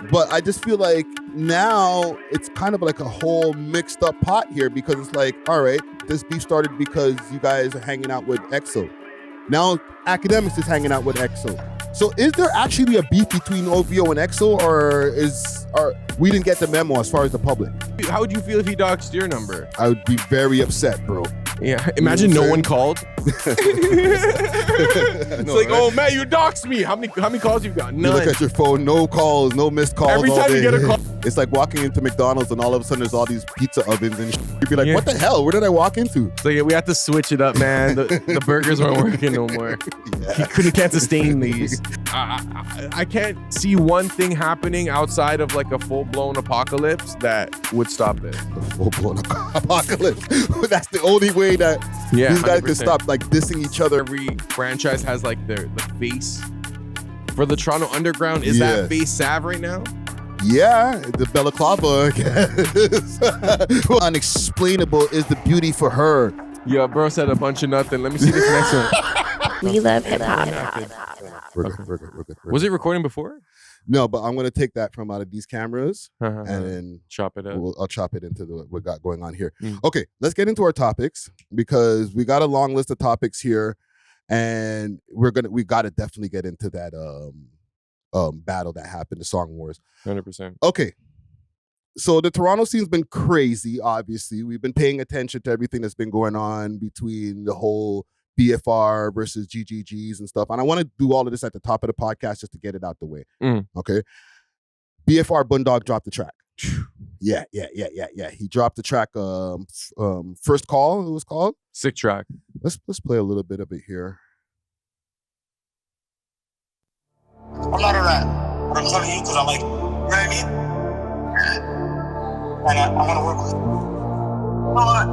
But I just feel like now it's kind of like a whole mixed up pot here because it's like, all right, this beef started because you guys are hanging out with EXO. Now Akademiks is hanging out with EXO. So is there actually a beef between OVO and EXO, or we didn't get the memo as far as the public? How would you feel if he doxed your number? I would be very upset, bro. Yeah, imagine no one called. It's know, like, right? oh man, you doxed me. How many calls you got? None. You look at your phone, no calls, no missed calls. Every time you get a call. It's like walking into McDonald's and all of a sudden there's all these pizza ovens and you'd be like, what the hell? Where did I walk into? So yeah, we have to switch it up, man. The burgers aren't working no more. Yeah. Can't sustain these. I can't see one thing happening outside of like a full-blown apocalypse that would stop it. A full-blown apocalypse. That's the only way that these guys 100%. Can stop like dissing each other. Every franchise has like the face for the Toronto Underground. Is that face Sav right now? Yeah, the balaclava, I guess. Unexplainable is the beauty for her. Yeah, bro said a bunch of nothing. Let me see this next one. We love hip hop. We're good. Was it recording before? No, but I'm going to take that from out of these cameras and then chop it up. I'll chop it into what we got going on here. Okay, let's get into our topics because we got a long list of topics here, and we got to definitely get into that battle that happened, the Song Wars. 100%. Okay, so the Toronto scene's been crazy. Obviously, we've been paying attention to everything that's been going on between the whole BFR versus GGGs and stuff. And I want to do all of this at the top of the podcast just to get it out the way. Okay. BFR BUNDOG dropped the track. Yeah. He dropped the track First Call, it was called. Sick track. Let's play a little bit of it here. I'm not a rat, but I'm telling you because I like it. You know what I mean? And I want to work with you. You know what?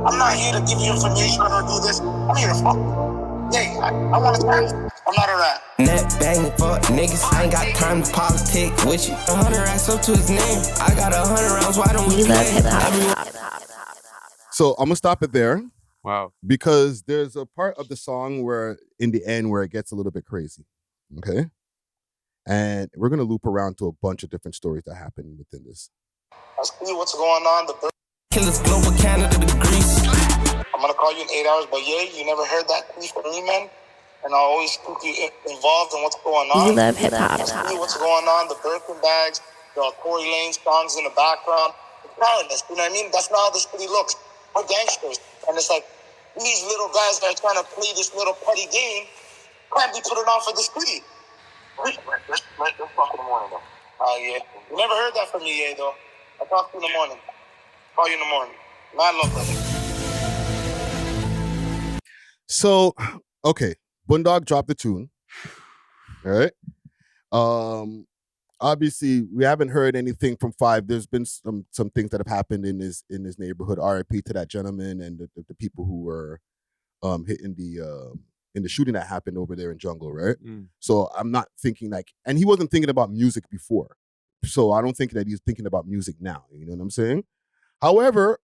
I'm not here to give you information or do this. I'm here to fuck. Yeah, I want to tell you. I'm not a rat. Net bang for niggas. I ain't got time to politic with you. 100 racks up to his name. I got 100 rounds. Why don't we love hip hop? So I'm gonna stop it there. Wow. Because there's a part of the song where in the end where it gets a little bit crazy. Okay. And we're gonna loop around to a bunch of different stories that happen within this. I'll see what's going on. Killers global Canada degrees. I'm gonna call you in 8 hours, but yeah, you never heard that plea from me, man. And I'll always keep you involved in what's going on. We love hip hop. I'll see what's going on. The Birkin bags, the Tory Lane songs in the background. It's powerless, you know what I mean? That's not how the city looks. We're gangsters. And it's like, these little guys that are trying to play this little petty game can't be put it on for the city. Let's talk in the morning, though. Oh, yeah. You never heard that from me, though. I'll talk to you in the morning. Call you in the morning. Man, love that. So, okay, BUNDOG dropped the tune. All right. Obviously, we haven't heard anything from Five. There's been some things that have happened in this neighborhood. RIP to that gentleman and the people who were hit in the shooting that happened over there in Jungle, right? So I'm not thinking like, and he wasn't thinking about music before. So I don't think that he's thinking about music now. You know what I'm saying? However,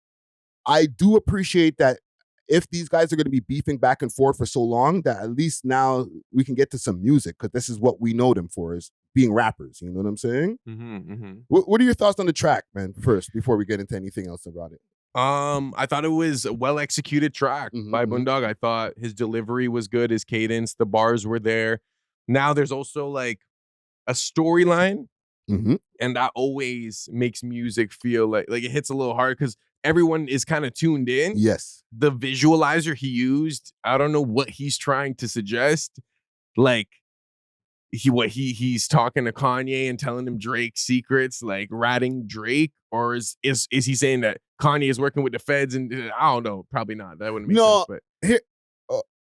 I do appreciate that if these guys are going to be beefing back and forth for so long, that at least now we can get to some music, because this is what we know them for, is being rappers. You know what I'm saying? What are your thoughts on the track, man, first, before we get into anything else about it? I thought it was a well-executed track by BUNDOG. I thought his delivery was good, his cadence, the bars were there. Now there's also like a storyline, and that always makes music feel like it hits a little hard because everyone is kind of tuned in. Yes. The visualizer he used, I don't know what he's trying to suggest. Like he's talking to Kanye and telling him Drake's secrets, like ratting Drake, or is he saying that Kanye is working with the feds? And I don't know, probably not. That wouldn't make sense. But here,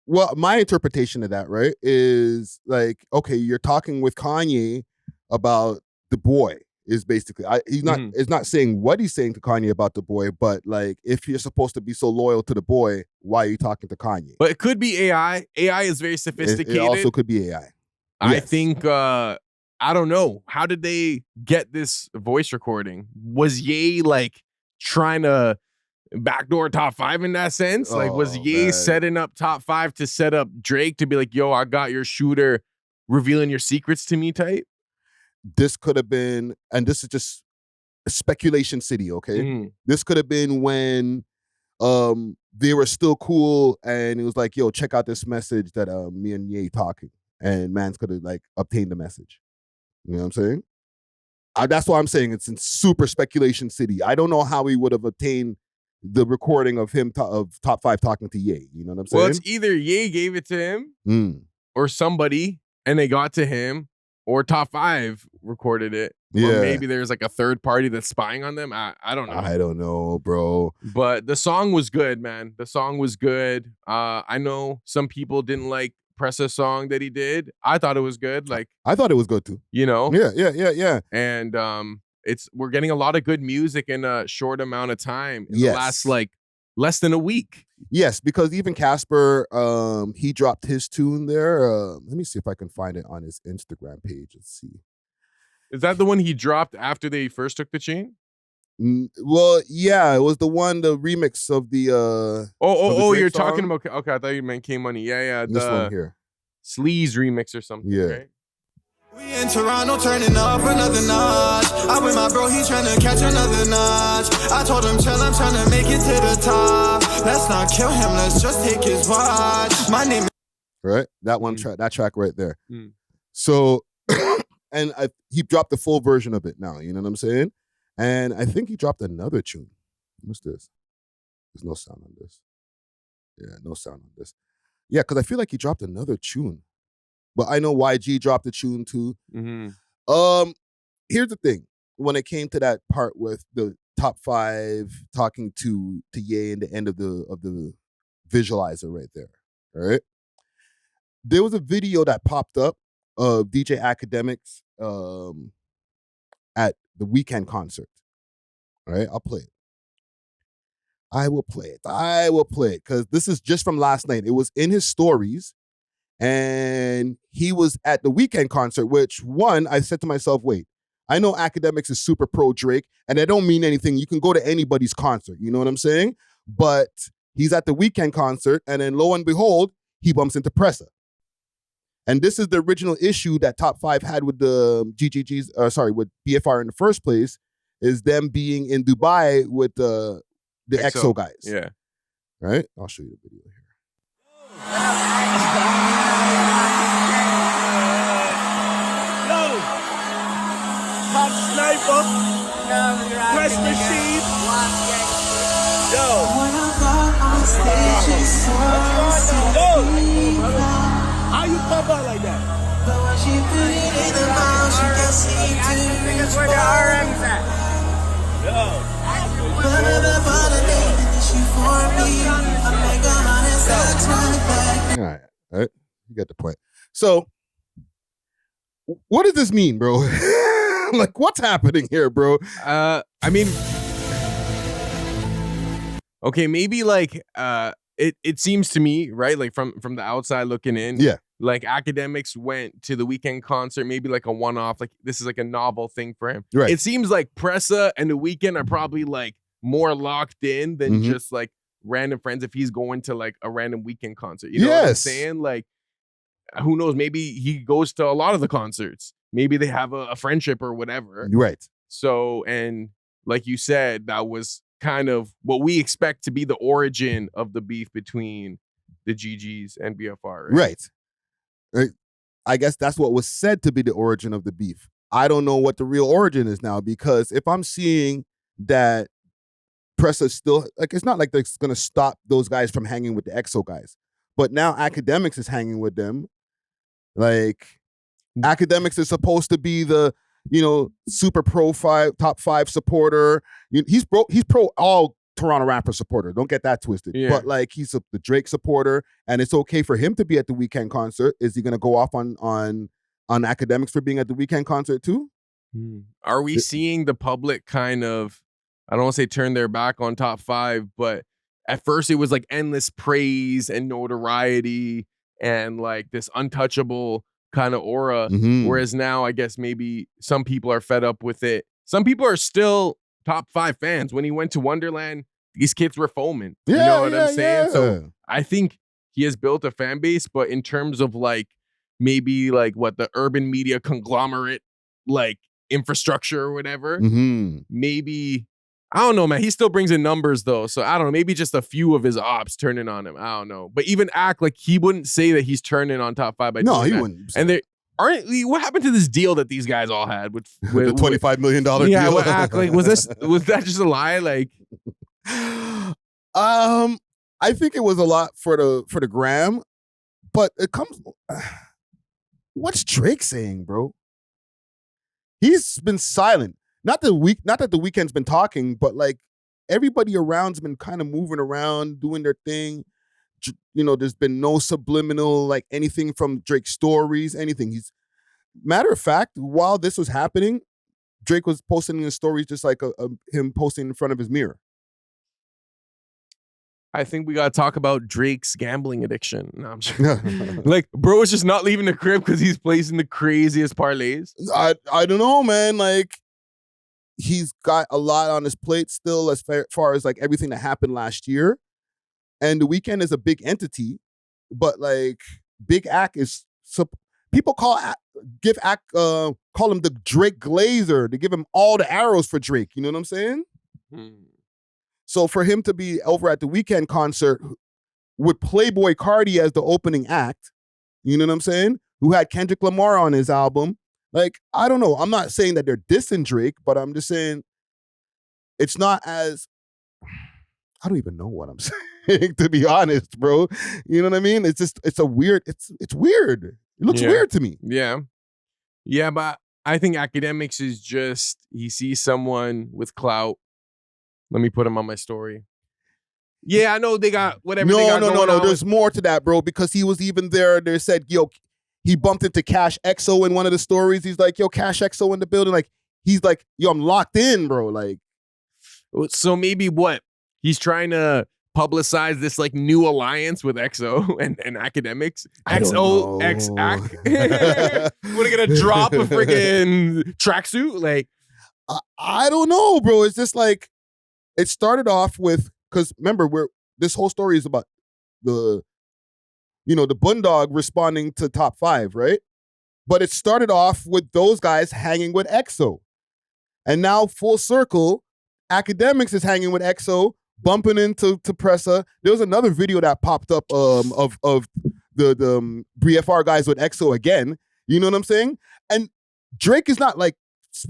well, my interpretation of that, right, is like, okay, you're talking with Kanye about the boy. Is basically he's not it's not saying what he's saying to Kanye about the boy, but like, if you're supposed to be so loyal to the boy, why are you talking to Kanye? But it could be AI. AI is very sophisticated. It also could be AI. I think I don't know. How did they get this voice recording? Was Ye like trying to backdoor top 5 in that sense? Like, was Ye setting up top 5 to set up Drake to be like, yo, I got your shooter revealing your secrets to me type? this could have been, and this is just speculation city, okay? This could have been when they were still cool, and it was like, yo, check out this message that me and Ye talking, and Mans could have like obtained the message. You know what I'm saying? That's why I'm saying it's in super speculation city. I don't know how he would have obtained the recording of him of Top 5 talking to Ye. You know what I'm saying? Well, it's either Ye gave it to him or somebody, and they got to him, or Top 5 recorded it. Yeah. Or maybe there's like a third party that's spying on them. I don't know. I don't know, bro. But the song was good, man. The song was good. I know some people didn't like Pressa's song that he did. I thought it was good. Like, I thought it was good too. You know? Yeah. And we're getting a lot of good music in a short amount of time. In the last like less than a week. Yes, because even Casper, he dropped his tune there. Let me see if I can find it on his Instagram page. Let's see. Is that the one he dropped after they first took the chain? Well, yeah, it was the remix of the you're talking about, okay, I thought you meant K Money. Yeah, this one here. Sleaze remix or something, right? We in Toronto turning up another notch. I with my bro, he trying to catch another notch. I told him chill, I'm trying to make it to the top. Let's not kill him, let's just take his watch. My name, right? That one track, that track right there. So and he dropped the full version of it now, you know what I'm saying? And I think he dropped another tune. What's this? There's no sound on this. Yeah, no sound on this. Yeah, because I feel like he dropped another tune. But I know YG dropped a tune too. Here's the thing. When it came to that part with the Top 5 talking to Ye in the end of the visualizer right there, all right? There was a video that popped up of DJ Akademiks at the Weeknd concert. All right, I'll play it. I will play it because this is just from last night. It was in his stories, and he was at the Weeknd concert, which one, I said to myself, wait, I know Akademiks is super pro Drake, and I don't mean anything. You can go to anybody's concert, you know what I'm saying? But he's at the Weeknd concert, and then lo and behold, he bumps into Pressa. And this is the original issue that Top 5 had with the with BFR in the first place, is them being in Dubai with the EXO guys. Yeah. Right? I'll show you the video here. Yo! Pop Sniper! Press Machine! Yo! How you pop out like that? That's where the RM's at. All right. You get the point. So, what does this mean, bro? Like, what's happening here, bro? I mean, okay, maybe like it seems to me, right? Like from the outside looking in, yeah. Like Akademiks went to the Weeknd concert, maybe like a one-off. Like this is like a novel thing for him. Right. It seems like Pressa and the Weeknd are probably like more locked in than just like random friends. If he's going to like a random Weeknd concert, you know what I'm saying? Like, who knows? Maybe he goes to a lot of the concerts. Maybe they have a friendship or whatever. Right. So, and like you said, that was kind of what we expect to be the origin of the beef between the GGs and BFR. Right. I guess that's what was said to be the origin of the beef. I don't know what the real origin is now, because if I'm seeing that Pressa still, like, it's not like they're going to stop those guys from hanging with the EXO guys. But now Akademiks is hanging with them. Like, Akademiks is supposed to be the, super Top 5 supporter. He's pro all Toronto rapper supporter. Don't get that twisted. Yeah. But like, he's the Drake supporter, and it's okay for him to be at the Weeknd concert. Is he going to go off on Akademiks for being at the Weeknd concert too? Are we seeing the public kind of, I don't want to say turn their back on Top 5, but at first it was like endless praise and notoriety and like this untouchable kind of aura. Whereas now I guess maybe some people are fed up with it. Some people are still Top 5 fans. When he went to Wonderland, these kids were foaming. You know what I'm saying? Yeah. So I think he has built a fan base, but in terms of like maybe like what the urban media conglomerate like infrastructure or whatever. Mm-hmm. Maybe, I don't know, man. He still brings in numbers though. So I don't know. Maybe just a few of his ops turning on him. I don't know. But even Act, like he wouldn't say that he's turning on Top 5 by No, doing he that. wouldn't. And they aren't. What happened to this deal that these guys all had with the $25 million deal? Yeah, with Act. Like, was that just a lie? Like, I think it was a lot for the gram, but it comes. What's Drake saying, bro? He's been silent. Not that the Weeknd's been talking, but like everybody around's been kind of moving around, doing their thing. You know, there's been no subliminal, like anything from Drake's stories, anything. Matter of fact, while this was happening, Drake was posting his stories just like him posting in front of his mirror. I think we gotta talk about Drake's gambling addiction. No, I'm sure. Like, bro is just not leaving the crib because he's placing the craziest parlays. I don't know, man. Like, he's got a lot on his plate still as far as like everything that happened last year. And the Weeknd is a big entity, but like Big Act is people call him the Drake Glazer. They give him all the arrows for Drake. You know what I'm saying? So for him to be over at the Weeknd concert with Playboy Cardi as the opening act, you know what I'm saying? Who had Kendrick Lamar on his album. Like, I don't know. I'm not saying that they're dissing Drake, but I'm just saying it's not as, I don't even know what I'm saying, to be honest, bro. You know what I mean? It's just, it's weird. It looks weird to me. Yeah. Yeah, but I think Akademiks is just, he sees someone with clout. Let me put him on my story. Yeah, I know they got whatever they got going on. There's more to that, bro, because he was even there. They said, yo, he bumped into Cash XO in one of the stories. He's like, yo, Cash XO in the building. Like, he's like, yo, I'm locked in, bro. Like, so maybe what? He's trying to publicize this like new alliance with XO and Akademiks. XO X Ak. We're gonna drop a freaking tracksuit? Like, I don't know, bro. It's just like, it started off with, because remember, this whole story is about the Bundog responding to Top 5, right? But it started off with those guys hanging with EXO. And now full circle, Akademiks is hanging with EXO, bumping into Pressa. There was another video that popped up of the BFR guys with EXO again. You know what I'm saying? And Drake is not like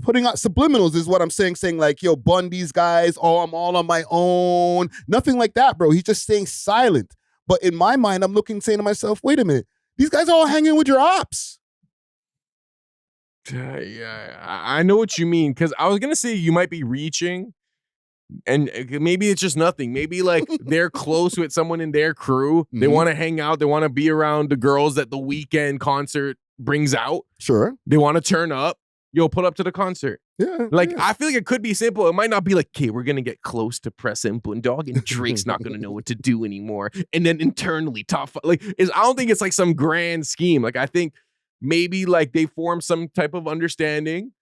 putting out subliminals is what I'm saying like, yo, bun these guys, I'm all on my own. Nothing like that, bro. He's just staying silent. But in my mind, I'm saying to myself, wait a minute, these guys are all hanging with your ops. Yeah, I know what you mean, because I was going to say you might be reaching, and maybe it's just nothing. Maybe like they're close with someone in their crew. They want to hang out. They want to be around the girls that the Weeknd concert brings out. Sure. They want to turn up. Yo, pull up to the concert. Yeah. Like, I feel like it could be simple. It might not be like, okay, we're going to get close to Pressa and Bundog, and Drake's not going to know what to do anymore. And then internally, Top 5. Like, I don't think it's like some grand scheme. Like, I think maybe like they form some type of understanding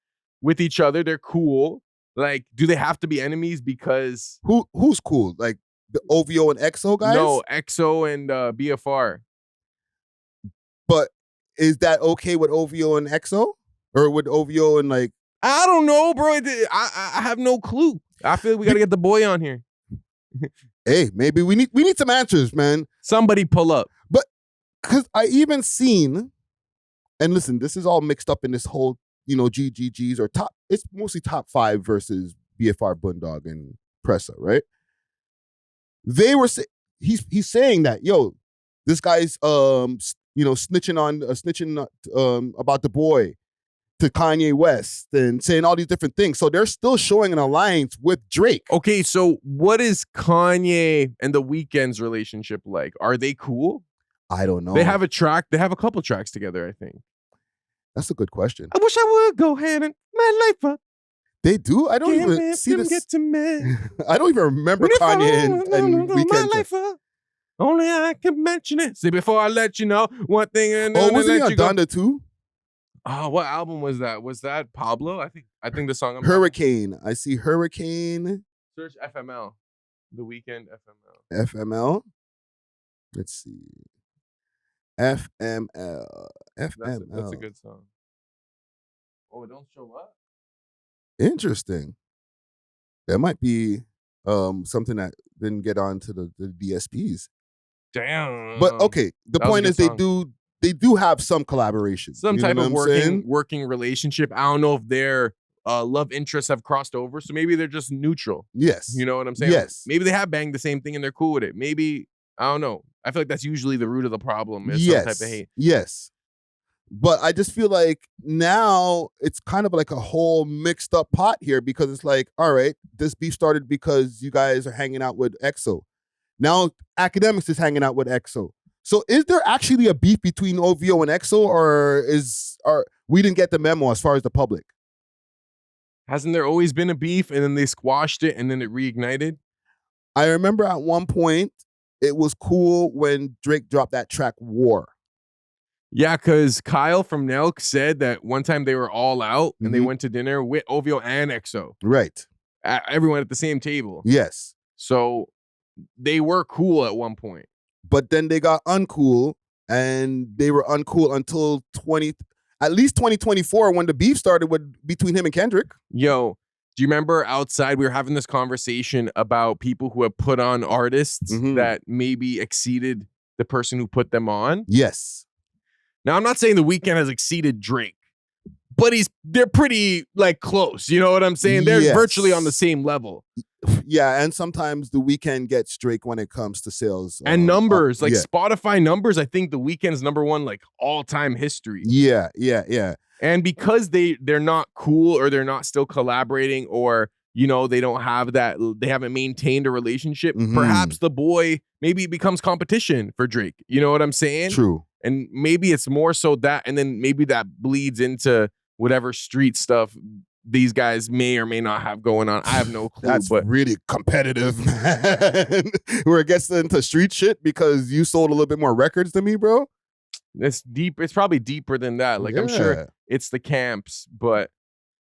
with each other. They're cool. Like, do they have to be enemies? Because who's cool? Like the OVO and EXO guys? No, EXO and BFR. But is that okay with OVO and EXO? Or with OVO and like, I don't know, bro. I have no clue. I feel like we got to get the boy on here. Hey, maybe we need some answers, man. Somebody pull up. But because I even seen, and listen, this is all mixed up in this whole, GGGs or top. It's mostly Top 5 versus BFR, Bundog, and Pressa, right? They were he's saying that, yo, this guy's snitching about the boy to Kanye West and saying all these different things. So they're still showing an alliance with Drake. Okay, so what is Kanye and the Weeknd's relationship like? Are they cool? I don't know. They have a track. They have a couple tracks together, I think. That's a good question. I wish I would go ahead and my life up. They do? I don't even see this. Get to me. I don't even remember Kanye and Weeknd. My life up. Only I can mention it. See, before I let you know, one thing and then wasn't he on Donda too? Oh, what album was that? Was that Pablo? I think the song. Hurricane. I see Hurricane. Search FML. The Weeknd FML. FML. Let's see. FML. That's a good song. Oh, it don't show up. Interesting. That might be something that didn't get onto the DSPs. Damn. But okay, the point is they do have some collaboration. Some you know type what of I'm working relationship. I don't know if their love interests have crossed over, so maybe they're just neutral. Yes. You know what I'm saying? Yes. Maybe they have banged the same thing and they're cool with it. Maybe, I don't know. I feel like that's usually the root of the problem is some type of hate. Yes. But I just feel like now it's kind of like a whole mixed up pot here because it's like, all right, this beef started because you guys are hanging out with EXO. Now Akademiks is hanging out with EXO. So is there actually a beef between OVO and EXO, or we didn't get the memo as far as the public? Hasn't there always been a beef and then they squashed it and then it reignited? I remember at one point it was cool when Drake dropped that track War. Yeah, because Kyle from Nelk said that one time they were all out and they went to dinner with OVO and EXO. Right. Everyone at the same table. Yes. So they were cool at one point. But then they got uncool, and they were uncool until at least 2024 when the beef started between him and Kendrick. Yo, do you remember outside we were having this conversation about people who have put on artists that maybe exceeded the person who put them on? Yes. Now, I'm not saying The Weeknd has exceeded Drake, but they're pretty like close. You know what I'm saying? They're virtually on the same level. Yeah, and sometimes The Weeknd gets Drake when it comes to sales and numbers, Spotify numbers. I think The Weeknd's #1 like all-time history. Yeah. And because they're not cool or they're not still collaborating, or you know they don't have that, they haven't maintained a relationship. Perhaps the boy maybe becomes competition for Drake. You know what I'm saying? True. And maybe it's more so that, and then maybe that bleeds into whatever street stuff these guys may or may not have going on. I have no clue. That's really competitive, man. Where it gets into street shit because you sold a little bit more records than me, bro. It's deep. It's probably deeper than that. Like I'm sure it's the camps, but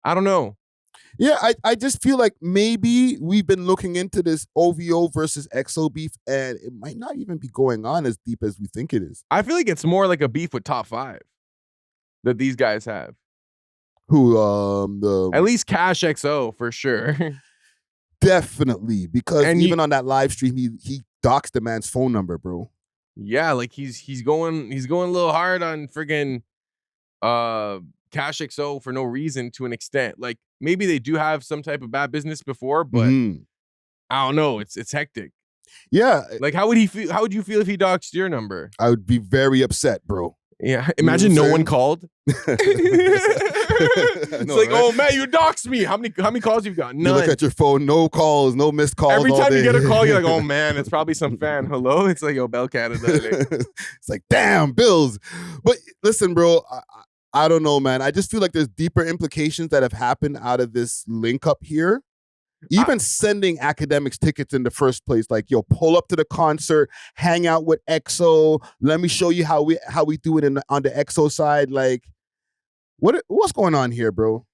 I don't know. Yeah, I just feel like maybe we've been looking into this OVO versus EXO beef, and it might not even be going on as deep as we think it is. I feel like it's more like a beef with Top5 that these guys have. Who at least Cash XO for sure. Definitely, because even on that live stream, he doxed the man's phone number, bro. Yeah, like he's going a little hard on friggin' Cash XO for no reason to an extent. Like maybe they do have some type of bad business before, but I don't know. It's hectic. Yeah. Like how would he feel? How would you feel if he doxed your number? I would be very upset, bro. Yeah. Imagine no one called. It's like, oh man, you doxed me. How many calls you've got? None. You look at your phone, no calls, no missed calls. Every time you get a call, you're like, oh man, it's probably some fan. Hello? It's like, yo, Bell Canada. It's like, damn, bills. But listen, bro, I don't know, man. I just feel like there's deeper implications that have happened out of this link up here. Even sending Akademiks tickets in the first place, like, yo, pull up to the concert, hang out with EXO. Let me show you how we do it on the EXO side. Like, what's going on here, bro?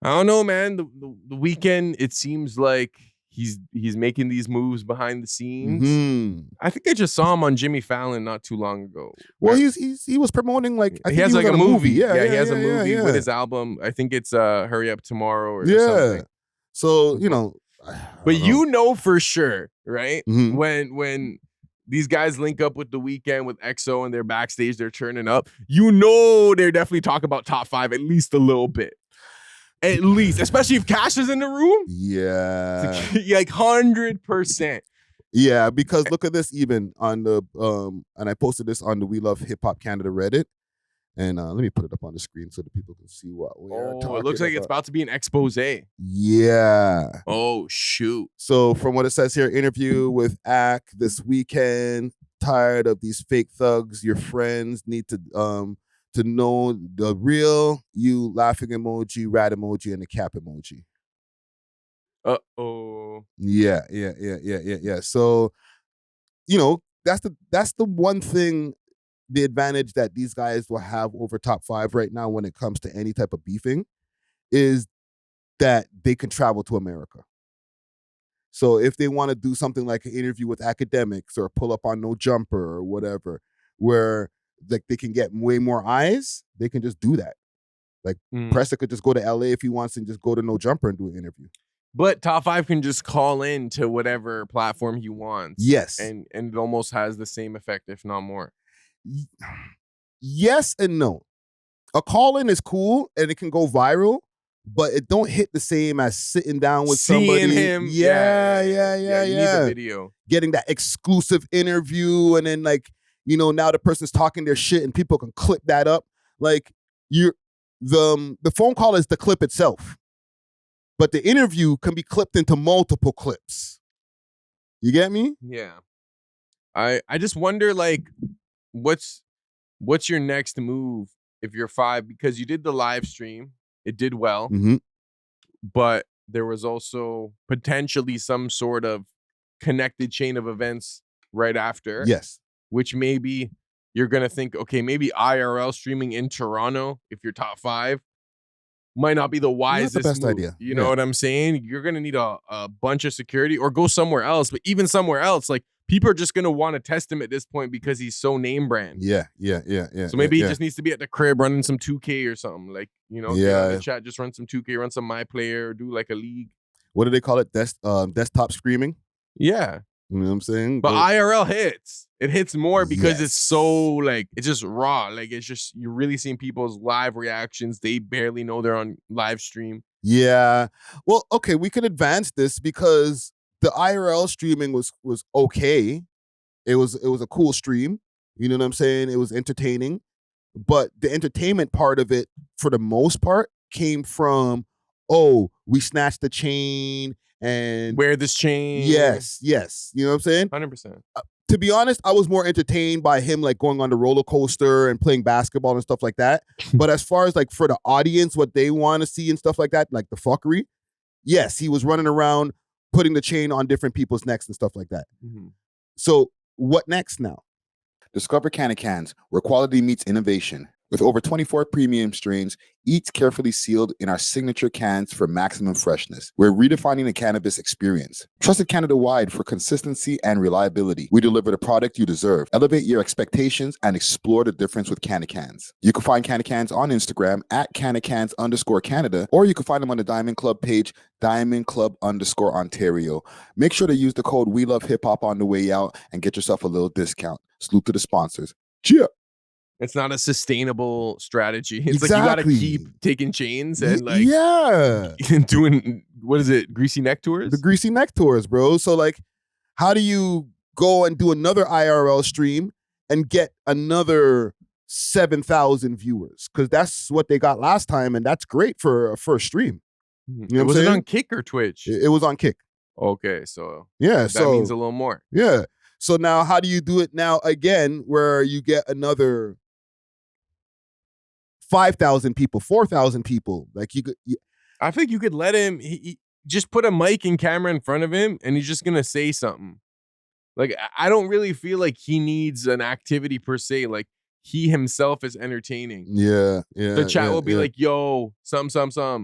I don't know, man. The Weeknd, it seems like he's making these moves behind the scenes. I think I just saw him on Jimmy Fallon not too long ago. Well, he was promoting like he has like a movie. Yeah, he has a movie with his album. I think it's Hurry Up Tomorrow or something. So, you know, but you know for sure, right? When these guys link up with The Weeknd with EXO and they're backstage, they're turning up. You know they're definitely talking about Top5 at least a little bit. At least, especially if Cash is in the room. Yeah. Like 100%. Yeah, because look at this even on the and I posted this on the We Love Hip Hop Canada Reddit. And let me put it up on the screen so that people can see what we are talking about. It looks like it's about to be an expose. Yeah. Oh, shoot. So from what it says here, interview with Ak this weekend. Tired of these fake thugs. Your friends need to know the real you. Laughing emoji, rat emoji, and the cap emoji. Uh-oh. Yeah. So, you know, that's the one thing, the advantage that these guys will have over Top5 right now when it comes to any type of beefing is that they can travel to America. So if they want to do something like an interview with Akademiks or pull up on No Jumper or whatever, where like they can get way more eyes, they can just do that. Like Pressa could just go to LA if he wants and just go to No Jumper and do an interview. But Top 5 can just call in to whatever platform he wants. Yes. And it almost has the same effect, if not more. Yes and no. A call-in is cool and it can go viral, but it don't hit the same as sitting down with somebody. Seeing him. Yeah. You need the video. Getting that exclusive interview, and then like, you know, now the person's talking their shit and people can clip that up. Like the phone call is the clip itself, but the interview can be clipped into multiple clips. You get me? Yeah. I just wonder, like, what's your next move if you're 5? Because you did the live stream, it did well, but there was also potentially some sort of connected chain of events right after. Yes. Which maybe you're gonna think, okay, maybe IRL streaming in Toronto, if you're Top 5, might not be the wisest not the best move. idea. You know what I'm saying? You're gonna need a bunch of security or go somewhere else. But even somewhere else, like, people are just gonna want to test him at this point because he's so name brand. Yeah. So maybe he just needs to be at the crib running some 2K or something. Like, you know, get on the chat, just run some 2K, run some My Player, or do like a league. What do they call it? Desktop screaming? Yeah. You know what I'm saying? But IRL hits. It hits more because it's so, like, it's just raw. Like, it's just, you're really seeing people's live reactions. They barely know they're on live stream. Yeah. Well, okay, we can advance this because the IRL streaming was okay. It was a cool stream. You know what I'm saying? It was entertaining. But the entertainment part of it, for the most part, came from, oh, we snatched the chain and wear this chain. Yes. You know what I'm saying? 100%. To be honest, I was more entertained by him like going on the roller coaster and playing basketball and stuff like that. But as far as like for the audience, what they want to see and stuff like that, like the fuckery, yes, he was running around putting the chain on different people's necks and stuff like that. So what next now? Discover Canna Cans, where quality meets innovation. With over 24 premium strains, each carefully sealed in our signature cans for maximum freshness. We're redefining the cannabis experience. Trusted Canada-wide for consistency and reliability. We deliver the product you deserve. Elevate your expectations and explore the difference with Canna Cans. You can find Canna Cans on Instagram at CannaCans_Canada, or you can find them on the Diamond Club page, DiamondClub_Ontario. Make sure to use the code WeLoveHipHop on the way out and get yourself a little discount. Salute to the sponsors. Cheers. It's not a sustainable strategy. It's like you gotta keep taking chains and like doing, what is it, greasy neck tours? The greasy neck tours, bro. So like, how do you go and do another IRL stream and get another 7,000 viewers? Because that's what they got last time, and that's great for a first stream. You know was it on Kick or Twitch? It was on Kick. Okay, so yeah, that means a little more. Yeah. So now how do you do it now again where you get another 5,000 people, 4,000 people? Like, you could, I think you could let him, he just put a mic and camera in front of him and he's just gonna say something. Like, I don't really feel like he needs an activity per se. Like, he himself is entertaining. Yeah. The chat will be like, yo, some.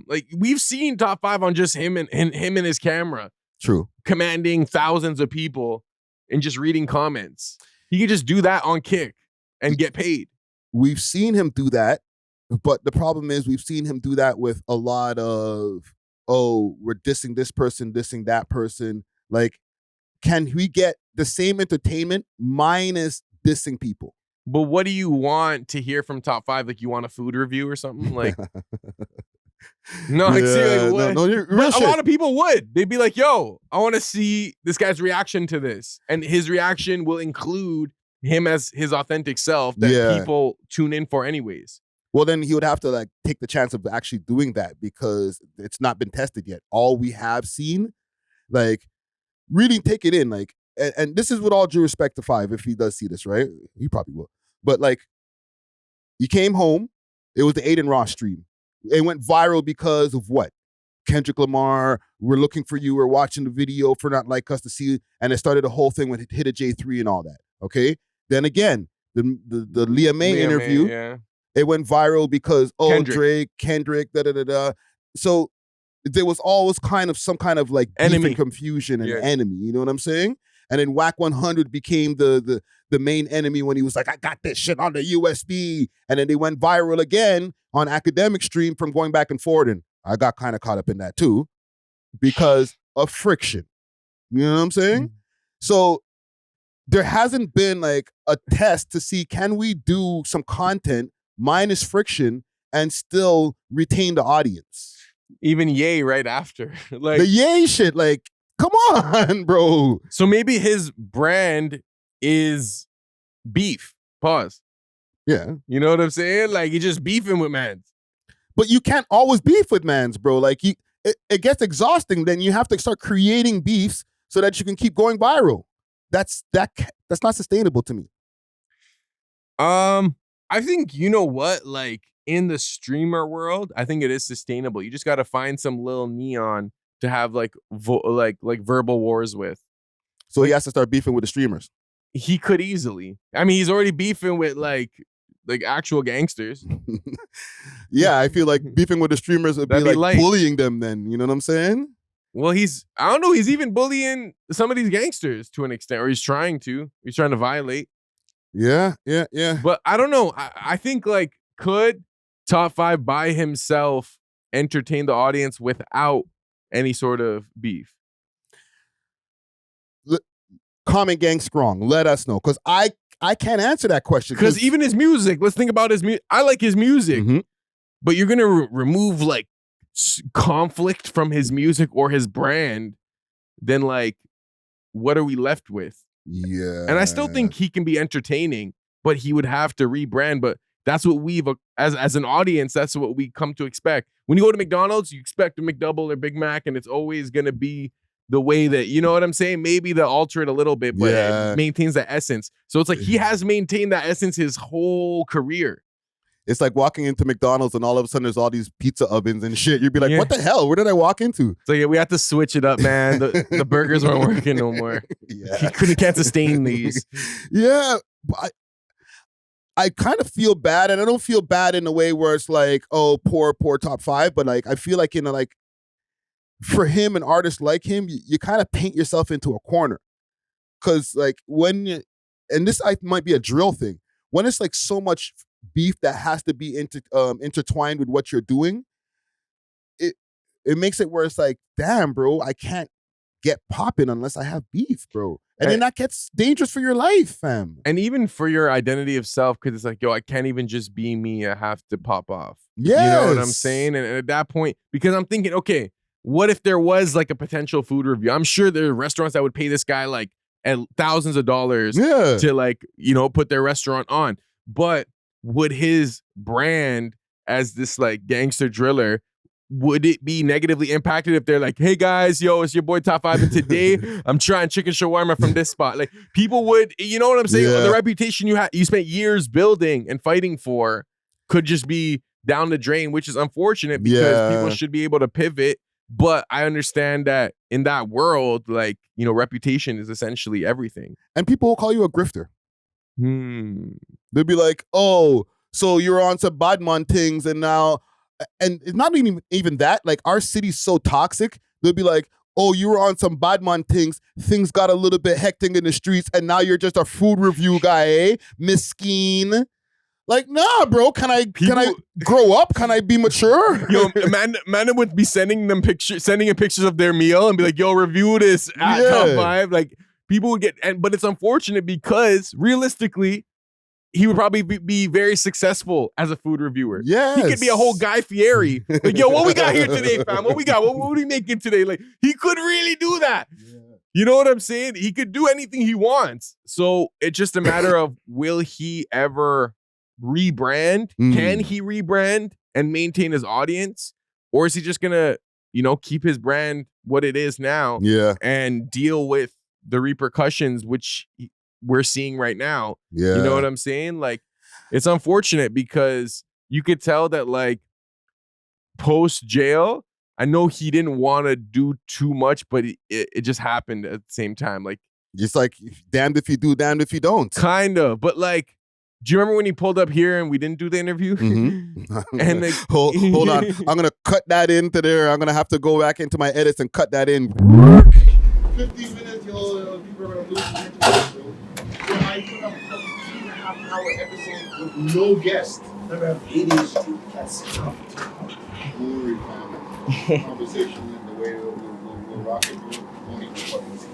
Like, we've seen Top 5 on just him and his camera. True. Commanding thousands of people and just reading comments. He could just do that on Kick and get paid. We've seen him do that, but the problem is we've seen him do that with a lot of, oh, we're dissing this person, dissing that person. Like, can we get the same entertainment minus dissing people? But what do you want to hear from Top 5? Like, you want a food review or something? Like, no, like, seriously, no, a lot of people would. They'd be like, yo, I want to see this guy's reaction to this. And his reaction will include him as his authentic self that people tune in for anyways. Well, then he would have to like take the chance of actually doing that because it's not been tested yet. All we have seen, like, really take it in. Like, and this is with all due respect to 5, if he does see this, right? He probably will. But like, he came home. It was the Aiden Ross stream. It went viral because of what? Kendrick Lamar, we're looking for you. We're watching the video for Not Like Us to see it. And it started a whole thing with Hit a J3 and all that. Okay. Then again, the Leah May interview, it went viral because, oh, Kendrick, da. So there was always kind of some kind of like beef and confusion and enemy. You know what I'm saying? And then Whack 100 became the main enemy when he was like, I got this shit on the USB. And then they went viral again on Akademiks stream from going back and forth, and I got kind of caught up in that too because of friction. You know what I'm saying? So there hasn't been like a test to see, can we do some content minus friction and still retain the audience? Even Ye right after. Like the Ye shit, like, come on, bro. So maybe his brand is beef. Pause. Yeah. You know what I'm saying? Like, he's just beefing with mans. But you can't always beef with mans, bro. Like, it gets exhausting. Then you have to start creating beefs so that you can keep going viral. That's not sustainable to me. I think, you know what? Like, in the streamer world, I think it is sustainable. You just got to find some Lil Neon to have like verbal wars with. So he has to start beefing with the streamers. He could easily. I mean, he's already beefing with like actual gangsters. Yeah, I feel like beefing with the streamers would be like bullying them then. You know what I'm saying? Well, I don't know. He's even bullying some of these gangsters to an extent, or he's trying to. He's trying to violate. Yeah. But I don't know. I think like, could Top 5 by himself entertain the audience without any sort of beef? Comment gang strong. Let us know, because I can't answer that question. Because even his music, let's think about his music. I like his music, but you're gonna remove like conflict from his music or his brand, then like, what are we left with? Yeah. And I still think he can be entertaining, but he would have to rebrand. But that's what we've, as an audience, that's what we come to expect. When you go to McDonald's, you expect a McDouble or Big Mac, and it's always gonna be the way that, you know what I'm saying? Maybe they'll alter it a little bit, but it maintains the essence. So it's like he has maintained that essence his whole career. It's like walking into McDonald's and all of a sudden there's all these pizza ovens and shit. You'd be like, what the hell? Where did I walk into? So yeah, we had to switch it up, man. The burgers weren't working no more. Yeah. He can't sustain these. Yeah. I kind of feel bad, and I don't feel bad in a way where it's like, oh, poor Top 5, but like I feel like, you know, like for him, an artist like him, you kind of paint yourself into a corner. Cause like when you, and this might be a drill thing, when it's like so much beef that has to be intertwined with what you're doing, it makes it where it's like, damn, bro, I can't get popping unless I have beef, bro. And then that gets dangerous for your life, fam. And even for your identity of self, because it's like, yo, I can't even just be me. I have to pop off. Yes. You know what I'm saying? And at that point, because I'm thinking, okay, what if there was like a potential food review? I'm sure there are restaurants that would pay this guy like thousands of dollars to like, you know, put their restaurant on. But would his brand as this like gangster driller, would it be negatively impacted if they're like, hey guys, yo, it's your boy Top 5, and today I'm trying chicken shawarma from this spot? Like, people would, you know what I'm saying? The reputation you spent years building and fighting for could just be down the drain, which is unfortunate because people should be able to pivot. But I understand that in that world, like, you know, reputation is essentially everything. And people will call you a grifter. They'll be like, oh, so you're on some badman things and now, and it's not even that, like our city's so toxic. They'll be like, oh, you were on some badman things got a little bit hectic in the streets and now you're just a food review guy, eh? Miskeen. Like, nah, bro, can I grow up? Can I be mature? Yo, man would be sending in pictures of their meal and be like, yo, review this at Top 5. Like, people would get, but it's unfortunate because realistically, he would probably be very successful as a food reviewer. Yes. He could be a whole Guy Fieri. Like, yo, what we got here today, fam? What we got? What are we making today? Like, he could really do that. Yeah. You know what I'm saying? He could do anything he wants. So it's just a matter of, will he ever rebrand? Can he rebrand and maintain his audience? Or is he just gonna, you know, keep his brand what it is now and deal with the repercussions which we're seeing right now? You know what I'm saying? Like, it's unfortunate because you could tell that like post jail, I know he didn't want to do too much, but it just happened at the same time. Like, it's like damned if you do, damned if you don't. Kind of, but like, do you remember when he pulled up here and we didn't do the interview? And like, hold on, I'm gonna cut that into there. I'm gonna have to go back into my edits and cut that in. 15 minutes, people are gonna lose the internet, bro. I put up 2.5 half an hour episode with no guest. Never have 80s. That's tough. Glory, man. Conversation and the way we'll rock it. Won't even fucking see.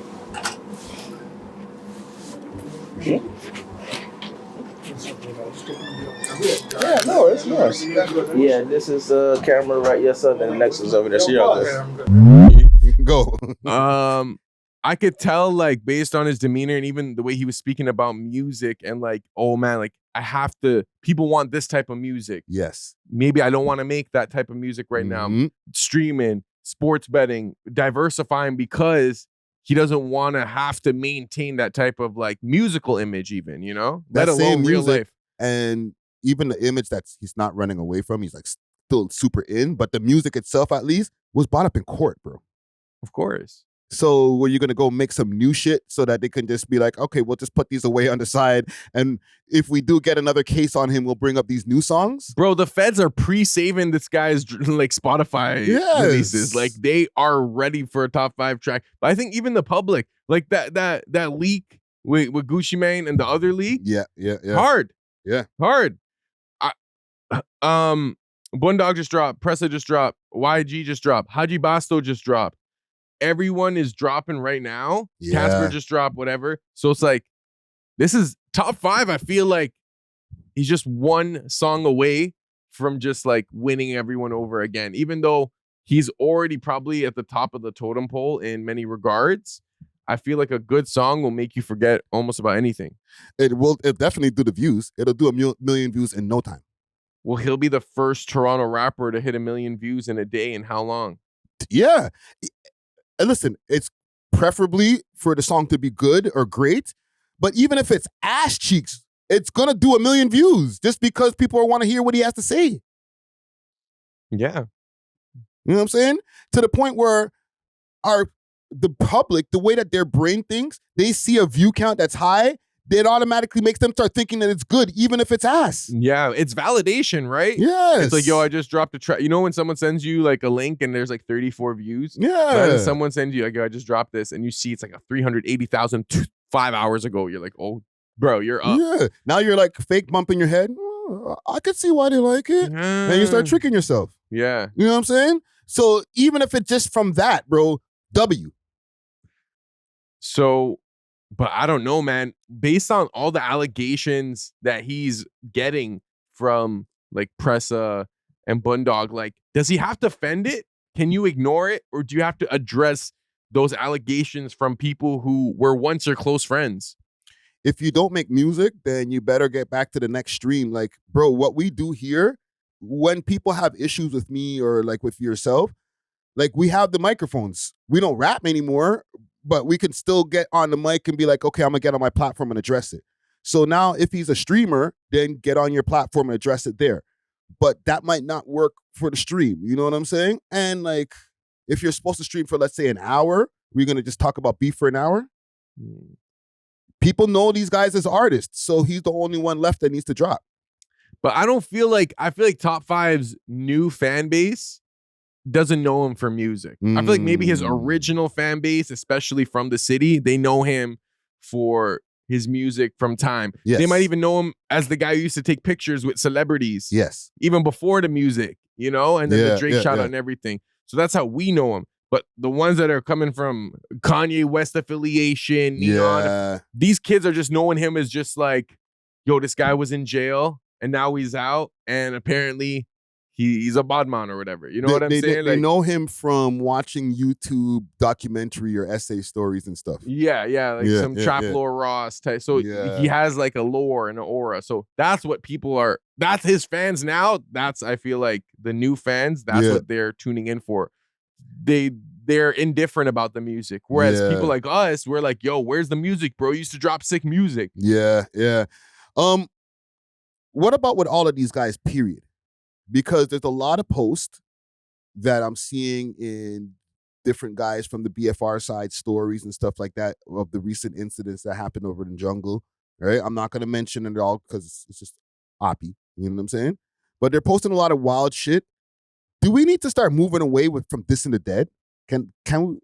Yeah, no, it's nice. Yeah, this is camera right. Yes, sir. Then the next is over there. See y'all good. Go. I could tell, like, based on his demeanor and even the way he was speaking about music and like, oh man, like I have to, people want this type of music. Yes. Maybe I don't want to make that type of music right now. Streaming, sports betting, diversifying, because he doesn't want to have to maintain that type of like musical image even, you know? That let alone real music, life. And even the image that he's not running away from, he's like still super in, but the music itself at least was brought up in court, bro. Of course. So were you going to go make some new shit so that they can just be like, okay, we'll just put these away on the side. And if we do get another case on him, we'll bring up these new songs? Bro, the feds are pre-saving this guy's like Spotify releases. Like they are ready for a top 5 track. But I think even the public, like that leak with Gucci Mane and the other leak. Yeah. Hard. Yeah. Hard. Bundog just dropped. Pressa just dropped. YG just dropped. Haji Basto just dropped. Everyone is dropping right now. Yeah. Casper just dropped, whatever. So it's like, this is top 5. I feel like he's just one song away from just like winning everyone over again, even though he's already probably at the top of the totem pole in many regards. I feel like a good song will make you forget almost about anything. It'll definitely do the views. It'll do a million views in no time. Well, he'll be the first Toronto rapper to hit 1 million views in a day. In how long? Yeah. And listen, it's preferably for the song to be good or great, but even if it's ass cheeks, it's going to do 1 million views just because people want to hear what he has to say. Yeah. You know what I'm saying? To the point where the public, the way that their brain thinks, they see a view count that's high, it automatically makes them start thinking that it's good, even if it's ass. Yeah, it's validation, right? Yes. It's like, yo, I just dropped a track. You know when someone sends you like a link and there's like 34 views? Yeah. And someone sends you, like, yo, I just dropped this, and you see it's like a 380,000 5 hours ago. You're like, oh, bro, you're up. Yeah. Now you're like fake bumping your head. Oh, I could see why they like it. And you start tricking yourself. Yeah. You know what I'm saying? So even if it's just from that, bro, W. So, but I don't know, man. Based on all the allegations that he's getting from like Pressa and Bundog, like, does he have to fend it? Can you ignore it? Or do you have to address those allegations from people who were once your close friends? If you don't make music, then you better get back to the next stream. Like, bro, what we do here, when people have issues with me or like with yourself, like we have the microphones. We don't rap anymore, but we can still get on the mic and be like, okay, I'm gonna get on my platform and address it. So now if he's a streamer, then get on your platform and address it there. But that might not work for the stream. You know what I'm saying? And like, if you're supposed to stream for, let's say, an hour, we're gonna just talk about beef for an hour. People know these guys as artists, so he's the only one left that needs to drop. But I feel like Top 5's new fan base doesn't know him for music. I feel like maybe his original fan base, especially from the city, they know him for his music from time. Yes. They might even know him as the guy who used to take pictures with celebrities. Yes. Even before the music, you know, and then the Drake shout out and everything. So that's how we know him. But the ones that are coming from Kanye West affiliation, Neon, these kids are just knowing him as just like, yo, this guy was in jail and now he's out, and apparently he's a badman or whatever. You know what I'm saying? They know him from watching YouTube documentary or essay stories and stuff. Like some Trap Lore Ross type. So he has like a lore and an aura. So that's what people are, that's his fans now. That's, I feel like, the new fans, that's what they're tuning in for. They're indifferent about the music. Whereas people like us, we're like, yo, where's the music, bro? You used to drop sick music. Yeah. What about with all of these guys, period? Because there's a lot of posts that I'm seeing in different guys from the BFR side, stories and stuff like that of the recent incidents that happened over in the jungle, right? I'm not going to mention it all because it's just oppy, you know what I'm saying? But they're posting a lot of wild shit. Do we need to start moving away from dissing the dead? Can we?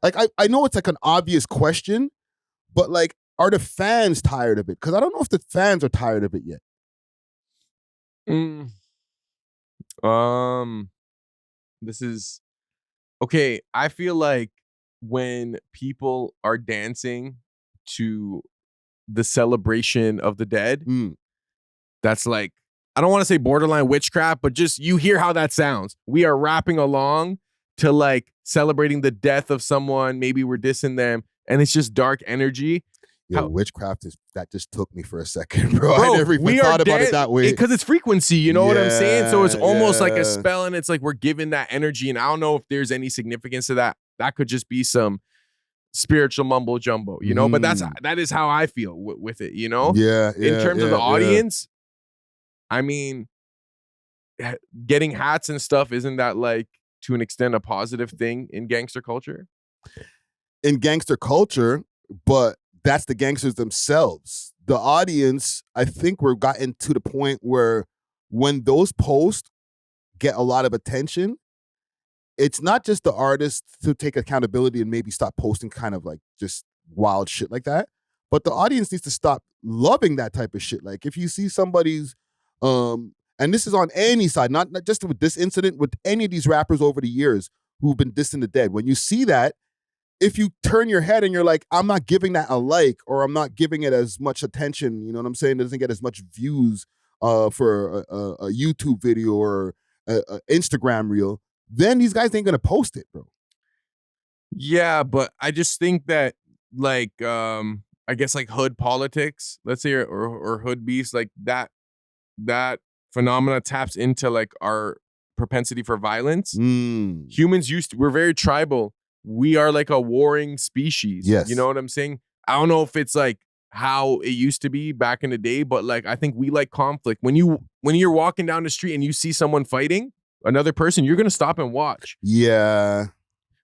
Like, I know it's like an obvious question, but like, are the fans tired of it? Because I don't know if the fans are tired of it yet. This is okay. I feel like when people are dancing to the celebration of the dead, that's like, I don't want to say borderline witchcraft, but just you hear how that sounds. We are rapping along to like celebrating the death of someone. Maybe we're dissing them, and it's just dark energy. Yo, witchcraft that just took me for a second, bro. I never even thought about it that way. Because it's frequency, you know what I'm saying? So it's almost like a spell, and it's like we're giving that energy. And I don't know if there's any significance to that. That could just be some spiritual mumbo jumbo, you know? But that is how I feel with it, you know? Yeah. In terms of the audience, I mean, getting hats and stuff, isn't that like to an extent a positive thing in gangster culture? In gangster culture, but that's the gangsters themselves. The audience, I think we're gotten to the point where when those posts get a lot of attention, it's not just the artists to take accountability and maybe stop posting kind of like just wild shit like that, but the audience needs to stop loving that type of shit. Like if you see somebody's, and this is on any side, not just with this incident, with any of these rappers over the years who've been dissing the dead, when you see that, if you turn your head and you're like, I'm not giving that a like, or I'm not giving it as much attention, you know what I'm saying? It doesn't get as much views for a YouTube video or a Instagram reel, then these guys ain't gonna post it, bro. Yeah, but I just think that like I guess like hood politics, let's say, or hood beefs, like that phenomena taps into like our propensity for violence. Humans we're very tribal. We are like a warring species. Yes. You know what I'm saying? I don't know if it's like how it used to be back in the day, but like I think we like conflict. When you're walking down the street and you see someone fighting another person, you're gonna stop and watch. Yeah.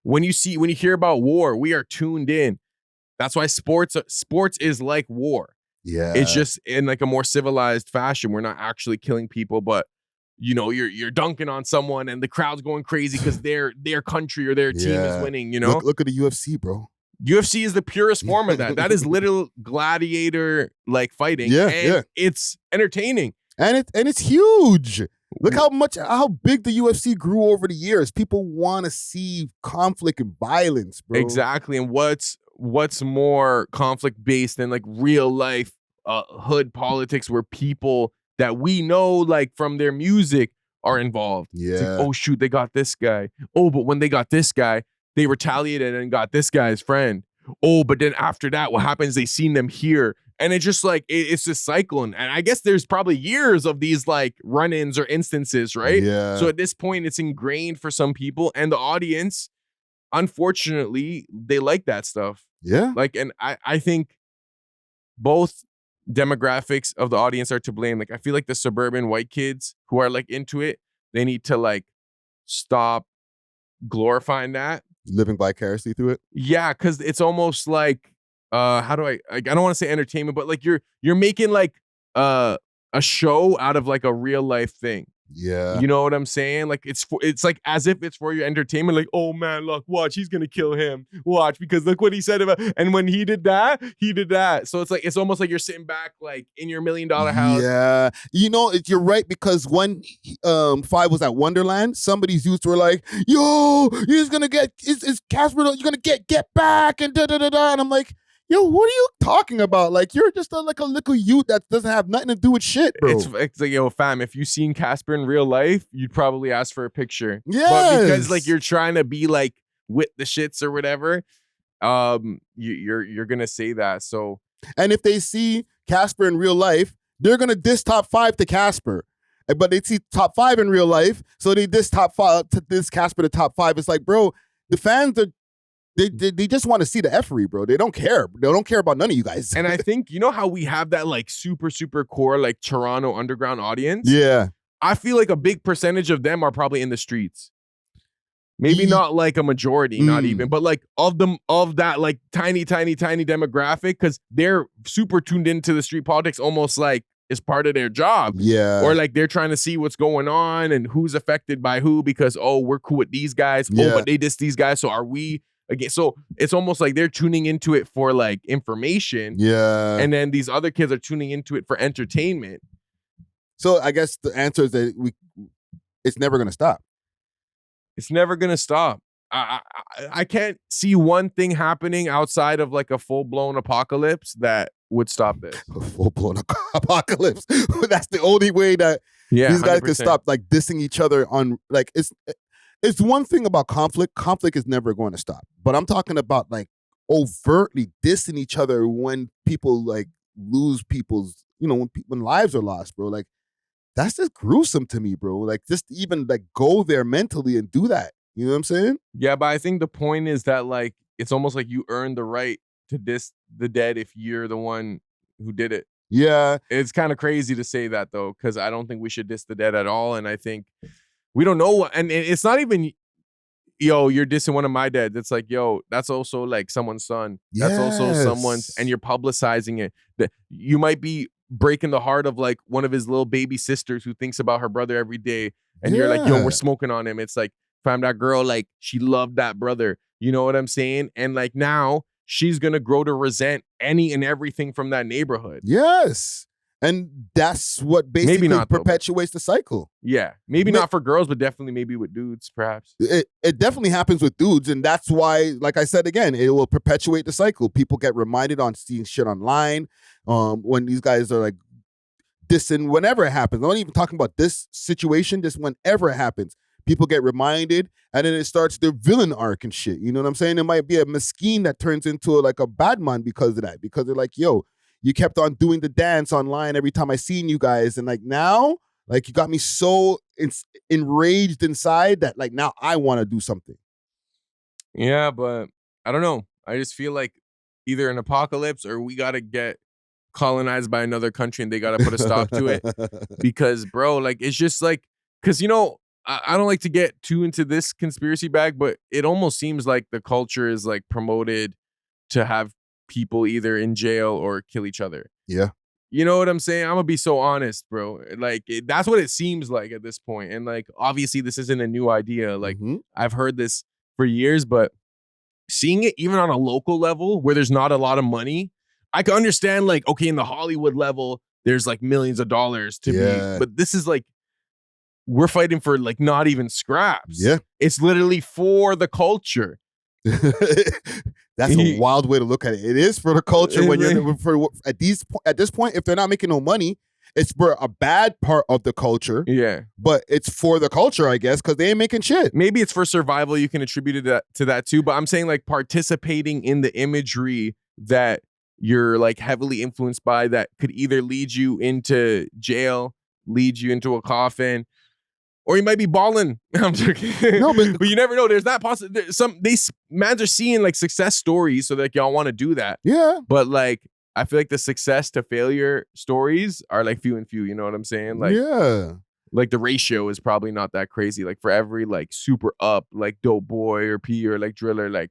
When you hear about war, we are tuned in. That's why sports is like war. Yeah. It's just in like a more civilized fashion. We're not actually killing people, but you know, you're dunking on someone and the crowd's going crazy because their country or their team is winning, you know? Look at the UFC, bro. UFC is the purest form of that. That is literal gladiator like fighting. Yeah, it's entertaining. And it's huge. Look how big the UFC grew over the years. People want to see conflict and violence, bro. Exactly. And what's more conflict based than like real life hood politics where people that we know like from their music are involved. Yeah. It's like, oh shoot, they got this guy. Oh, but when they got this guy, they retaliated and got this guy's friend. Oh, but then after that, what happens? They seen them here. And it's just like, it's this cycle. And I guess there's probably years of these like run-ins or instances, right? Yeah. So at this point, it's ingrained for some people. And the audience, unfortunately, they like that stuff. Yeah. Like, and I think both demographics of the audience are to blame. Like, I feel like the suburban white kids who are like into it, they need to like stop glorifying that. Living vicariously through it. Yeah, because it's almost like how do I don't want to say entertainment, but like you're making like a show out of like a real life thing. Yeah. You know what I'm saying? Like it's like as if it's for your entertainment. Like, oh man, look, watch, he's gonna kill him. Watch, because look what he said about, and when he did that, he did that. So it's like it's almost like you're sitting back like in your $1 million house. Yeah. You know, you're right, because when Five was at Wonderland, somebody's youths were like, yo, he's gonna get is Casper, you're gonna get back and da-da-da-da. And I'm like, yo, what are you talking about? Like, you're just like a little youth that doesn't have nothing to do with shit, bro. It's like, yo, fam, if you seen Casper in real life, you'd probably ask for a picture. Yes. But because like you're trying to be like with the shits or whatever, you're gonna say that. So, and if they see Casper in real life, they're gonna diss Top 5 to Casper. But they see Top 5 in real life, so they diss Top 5 to this Casper to Top 5. It's like, bro, the fans are. They just want to see the effery, bro. They don't care. They don't care about none of you guys. And I think, you know how we have that like super core like Toronto underground audience? Yeah. I feel like a big percentage of them are probably in the streets. Maybe not like a majority, not even, but like of that like tiny demographic, because they're super tuned into the street politics almost like it's part of their job. Yeah. Or like they're trying to see what's going on and who's affected by who because, oh, we're cool with these guys. Yeah. Oh, but they diss these guys. So are we again. So it's almost like they're tuning into it for like information. Yeah. And then these other kids are tuning into it for entertainment. So I guess the answer is that it's never going to stop. It's never going to stop. I can't see one thing happening outside of like a full-blown apocalypse that would stop this. A full-blown apocalypse. That's the only way that these guys 100%. Can stop like dissing each other on like it's one thing about conflict. Conflict is never going to stop. But I'm talking about like overtly dissing each other when people like lose people's, you know, when lives are lost, bro. Like that's just gruesome to me, bro. Like just even like go there mentally and do that. You know what I'm saying? Yeah, but I think the point is that like it's almost like you earn the right to diss the dead if you're the one who did it. Yeah. It's kind of crazy to say that though, because I don't think we should diss the dead at all. And I think we don't know what, and it's not even, yo, you're dissing one of my dads. It's like, yo, that's also like someone's son. That's also someone's, and you're publicizing it. That you might be breaking the heart of like one of his little baby sisters who thinks about her brother every day. And you're like, yo, we're smoking on him. It's like, fam, that girl, like, she loved that brother. You know what I'm saying? And like now she's going to grow to resent any and everything from that neighborhood. Yes. And that's what basically perpetuates the cycle. Yeah. Maybe not for girls, but definitely maybe with dudes, perhaps. It definitely happens with dudes. And that's why, like I said, again, it will perpetuate the cycle. People get reminded on seeing shit online. When these guys are like dissing, whenever it happens. I'm not even talking about this situation, just whenever it happens. People get reminded, and then it starts their villain arc and shit. You know what I'm saying? It might be a mesquite that turns into like a bad man because of that. Because they're like, yo, you kept on doing the dance online every time I seen you guys. And like now, like you got me so enraged inside that like now I want to do something. Yeah, but I don't know. I just feel like either an apocalypse or we got to get colonized by another country and they got to put a stop to it. Because, bro, like it's just like, because, you know, I don't like to get too into this conspiracy bag, but it almost seems like the culture is like promoted to have people either in jail or kill each other. Yeah. You know what I'm saying? I'm gonna be so honest, bro. Like that's what it seems like at this point. And like, obviously this isn't a new idea. Like I've heard this for years, but seeing it even on a local level where there's not a lot of money, I can understand like, okay, in the Hollywood level, there's like millions of dollars to be, but this is like, we're fighting for like not even scraps. Yeah. It's literally for the culture. That's a wild way to look at it. It is for the culture when you're at this point, if they're not making no money, it's for a bad part of the culture. Yeah. But it's for the culture, I guess, because they ain't making shit. Maybe it's for survival. You can attribute it to that too. But I'm saying like participating in the imagery that you're like heavily influenced by that could either lead you into jail, lead you into a coffin, or you might be balling. I'm joking. No, but you never know. There's that possibility. These mans are seeing like success stories, so like y'all want to do that. Yeah. But like, I feel like the success to failure stories are like few and few. You know what I'm saying? Like, yeah. Like the ratio is probably not that crazy. Like for every like super up, like dope boy or P or like driller, like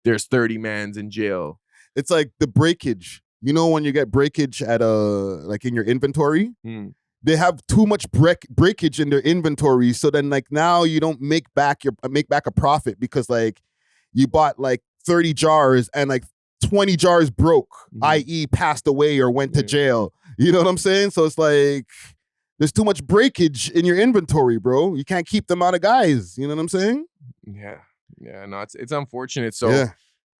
there's 30 mans in jail. It's like the breakage. You know when you get breakage at like in your inventory. They have too much breakage in their inventory, so then like now you don't make back a profit because like you bought like 30 jars and like 20 jars broke, i.e. passed away or went to jail. You know what I'm saying? So it's like there's too much breakage in your inventory, bro. You can't keep them out of guys. You know what I'm saying? Yeah. No, it's unfortunate. So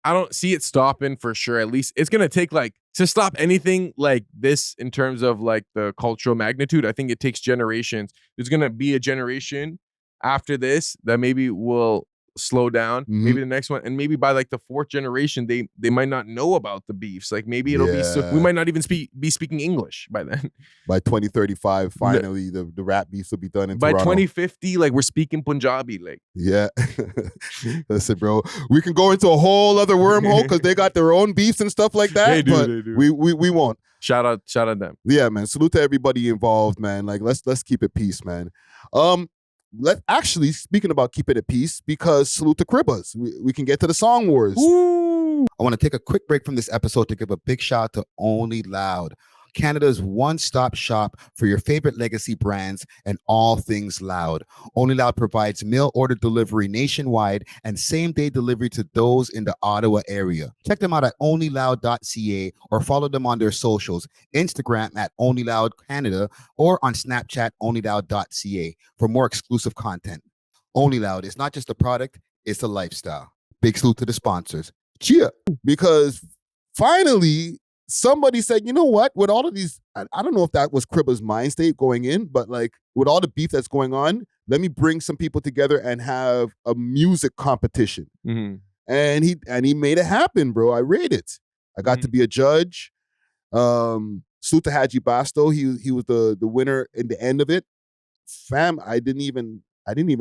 I don't see it stopping for sure. At least it's gonna take like to stop anything like this in terms of like the cultural magnitude. I think it takes generations. There's gonna be a generation after this that maybe will slow down. Maybe the next one, and maybe by like the 4th generation, they might not know about the beefs. Like maybe it'll be so we might not even be speaking English by then. By 2035, finally the rap beefs will be done in Toronto. By 2050, like we're speaking Punjabi. Like listen, bro, we can go into a whole other wormhole because they got their own beefs and stuff like that. They do. We won't. Shout out them. Yeah, man. Salute to everybody involved, man. Like let's keep it peace, man. Actually, speaking about keep it at peace, because salute to Cribbas. We can get to the song wars. I want to take a quick break from this episode to give a big shout out to Only Loud. Canada's one-stop shop for your favorite legacy brands and all things Loud. Only Loud provides mail order delivery nationwide and same-day delivery to those in the Ottawa area. Check them out at onlyloud.ca or follow them on their socials, Instagram at onlyloudcanada or on Snapchat onlyloud.ca for more exclusive content. Only Loud is not just a product, it's a lifestyle. Big salute to the sponsors. Cheer! Because finally, somebody said, you know what? With all of these, I don't know if that was Cribba's mind state going in, but like with all the beef that's going on, let me bring some people together and have a music competition. And he made it happen, bro. I rate it. I got to be a judge. Salute to Haji Basto. He was the winner in the end of it. Fam, I didn't even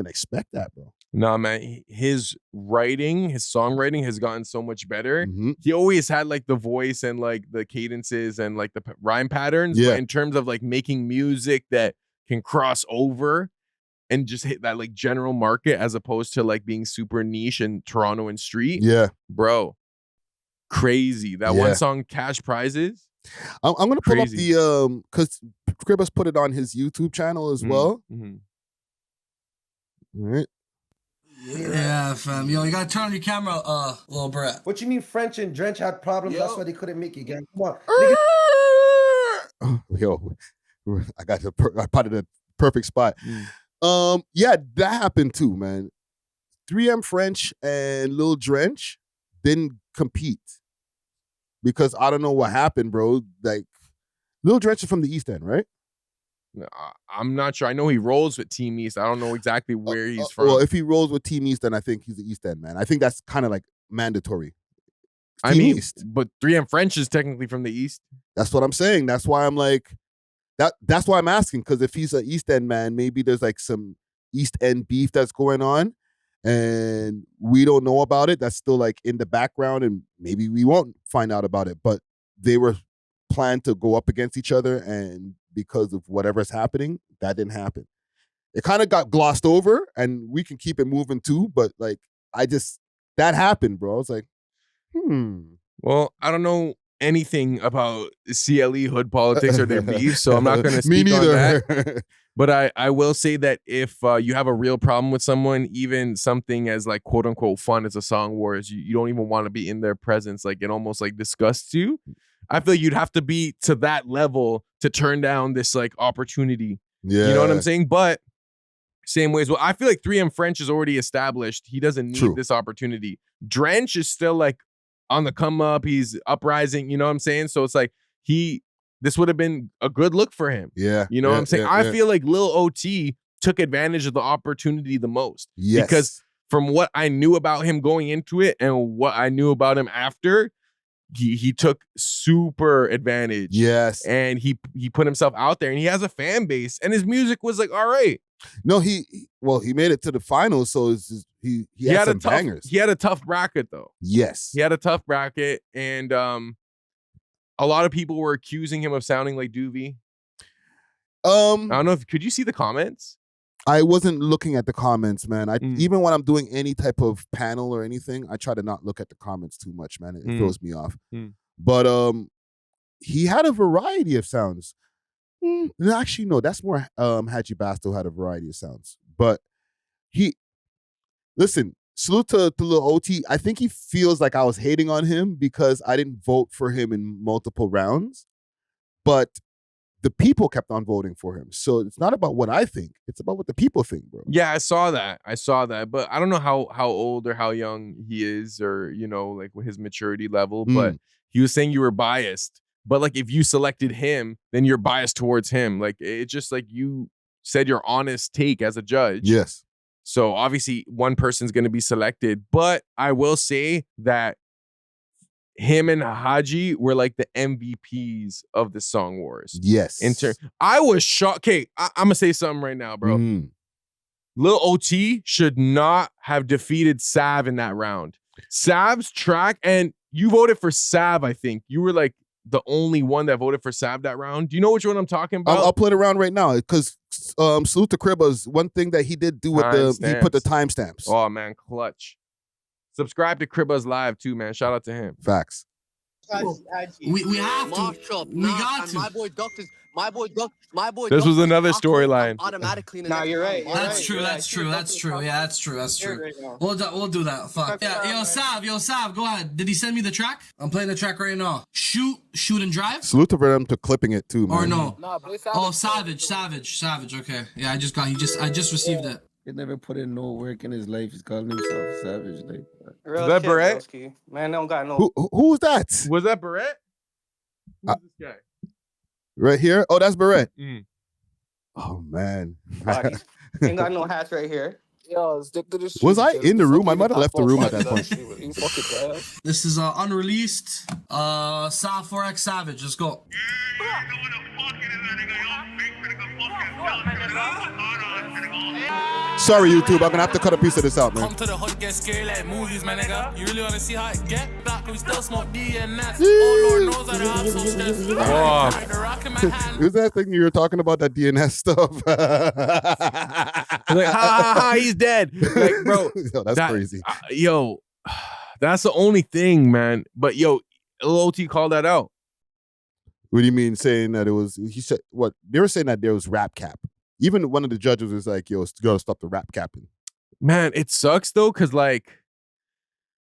expect that, bro. Nah, man, his writing, his songwriting has gotten so much better. He always had like the voice and like the cadences and like the rhyme patterns. Yeah. But in terms of like making music that can cross over and just hit that like general market as opposed to like being super niche in Toronto and street. Yeah. Bro, crazy. That one song, Cash Prizes. I'm gonna pull up the because Cribba's put it on his YouTube channel as well. All right. Yeah, fam. Yo, you gotta turn on your camera, little brat. What you mean French and Drench had problems? That's why they couldn't make it again. Come on. Yo, I got I potted the perfect spot. Yeah, that happened too, man. 3M French and Lil Drench didn't compete because I don't know what happened, bro. Like Lil Drench is from the East End, right? I'm not sure. I know he rolls with Team East. I don't know exactly where he's from. Well, if he rolls with Team East, then I think he's the East End man. I think that's kind of like mandatory. I mean, East. But 3M French is technically from the East. That's what I'm saying. That's why I'm like, that's why I'm asking, because if he's an East End man, maybe there's like some East End beef that's going on and we don't know about it. That's still like in the background and maybe we won't find out about it. But they were planned to go up against each other, and because of whatever's happening, that didn't happen. It kind of got glossed over, and we can keep it moving too, but like that happened, bro. I was like, Well, I don't know anything about CLE hood politics or their beef, so I'm not going to speak on that. But I will say that if you have a real problem with someone, even something as like quote unquote fun as a song wars, you don't even want to be in their presence. Like it almost like disgusts you. I feel like you'd have to be to that level to turn down this like opportunity. Yeah. You know what I'm saying? But same way as well, I feel like 3M French is already established. He doesn't need this opportunity. Drench is still like on the come up. He's uprising. You know what I'm saying? So it's like this would have been a good look for him. Yeah. You know what I'm saying? I feel like Lil OT took advantage of the opportunity the most. Yes. Because from what I knew about him going into it and what I knew about him after, he took super advantage. Yes. And he put himself out there and he has a fan base and his music was like, all right. No, he made it to the finals, so he had some bangers. He had a tough bracket though. Yes. He had a tough bracket and a lot of people were accusing him of sounding like Doobie. I don't know could you see the comments? I wasn't looking at the comments, man. Even when I'm doing any type of panel or anything, I try to not look at the comments too much, man. It throws me off. But he had a variety of sounds. Actually, no, that's more Haji Basto had a variety of sounds. But salute to Lil OT. I think he feels like I was hating on him because I didn't vote for him in multiple rounds. But the people kept on voting for him. So it's not about what I think. It's about what the people think, bro. Yeah, I saw that. But I don't know how old or how young he is or, you know, like his maturity level. But he was saying you were biased. But like if you selected him, then you're biased towards him. Like it's just like you said your honest take as a judge. Yes. So obviously one person's going to be selected. But I will say that him and Haji were like the MVPs of the Song Wars. Yes. I was shocked. Okay, I'm going to say something right now, bro. Lil OT should not have defeated Sav in that round. Sav's track, and you voted for Sav, I think. You were like the only one that voted for Sav that round. Do you know which one I'm talking about? I'll play it around right now because salute to Cribba's one thing that he did do with he put the timestamps. Oh, man, clutch. Subscribe to Cribba's Live too, man. Shout out to him. Facts. We have to. We got to. This was another storyline. Nah, you're right. That's true. Yeah, that's true. We'll do that. Fuck. Yeah, yo, Sav, go ahead. Did he send me the track? I'm playing the track right now. Shoot and drive? Salute to them to clipping it too, man. Or no? Oh, Savage. Okay. Yeah, I just received it. He never put in no work in his life. He's calling himself Savage. Like, is that Barrett? Man, don't got no. Who's that? Was that Barrett? Who's this guy? Right here? Oh, that's Barrett. Oh, man. Ain't got no hats right here. Yo, stick to this. Was I in the room? I might have left the room at that point. This is unreleased. Sav 4X Savage. Let's go. Sorry, YouTube. I'm gonna have to cut a piece of this out, man. Come to the hood, get scary like movies, my nigga. You really wanna see how it get? Black, we still smoke DNS. Oh, Lord knows that I'm so stressed. Who's that thing you were talking about, that DNS stuff? Like, ha, he's dead. Like, bro. Yo, that's crazy. Yo, that's the only thing, man. But yo, Lil OT called that out. What do you mean saying that it was, he said, what? They were saying that there was rap cap. Even one of the judges was like, yo, gotta stop the rap capping. Man, it sucks though, because like,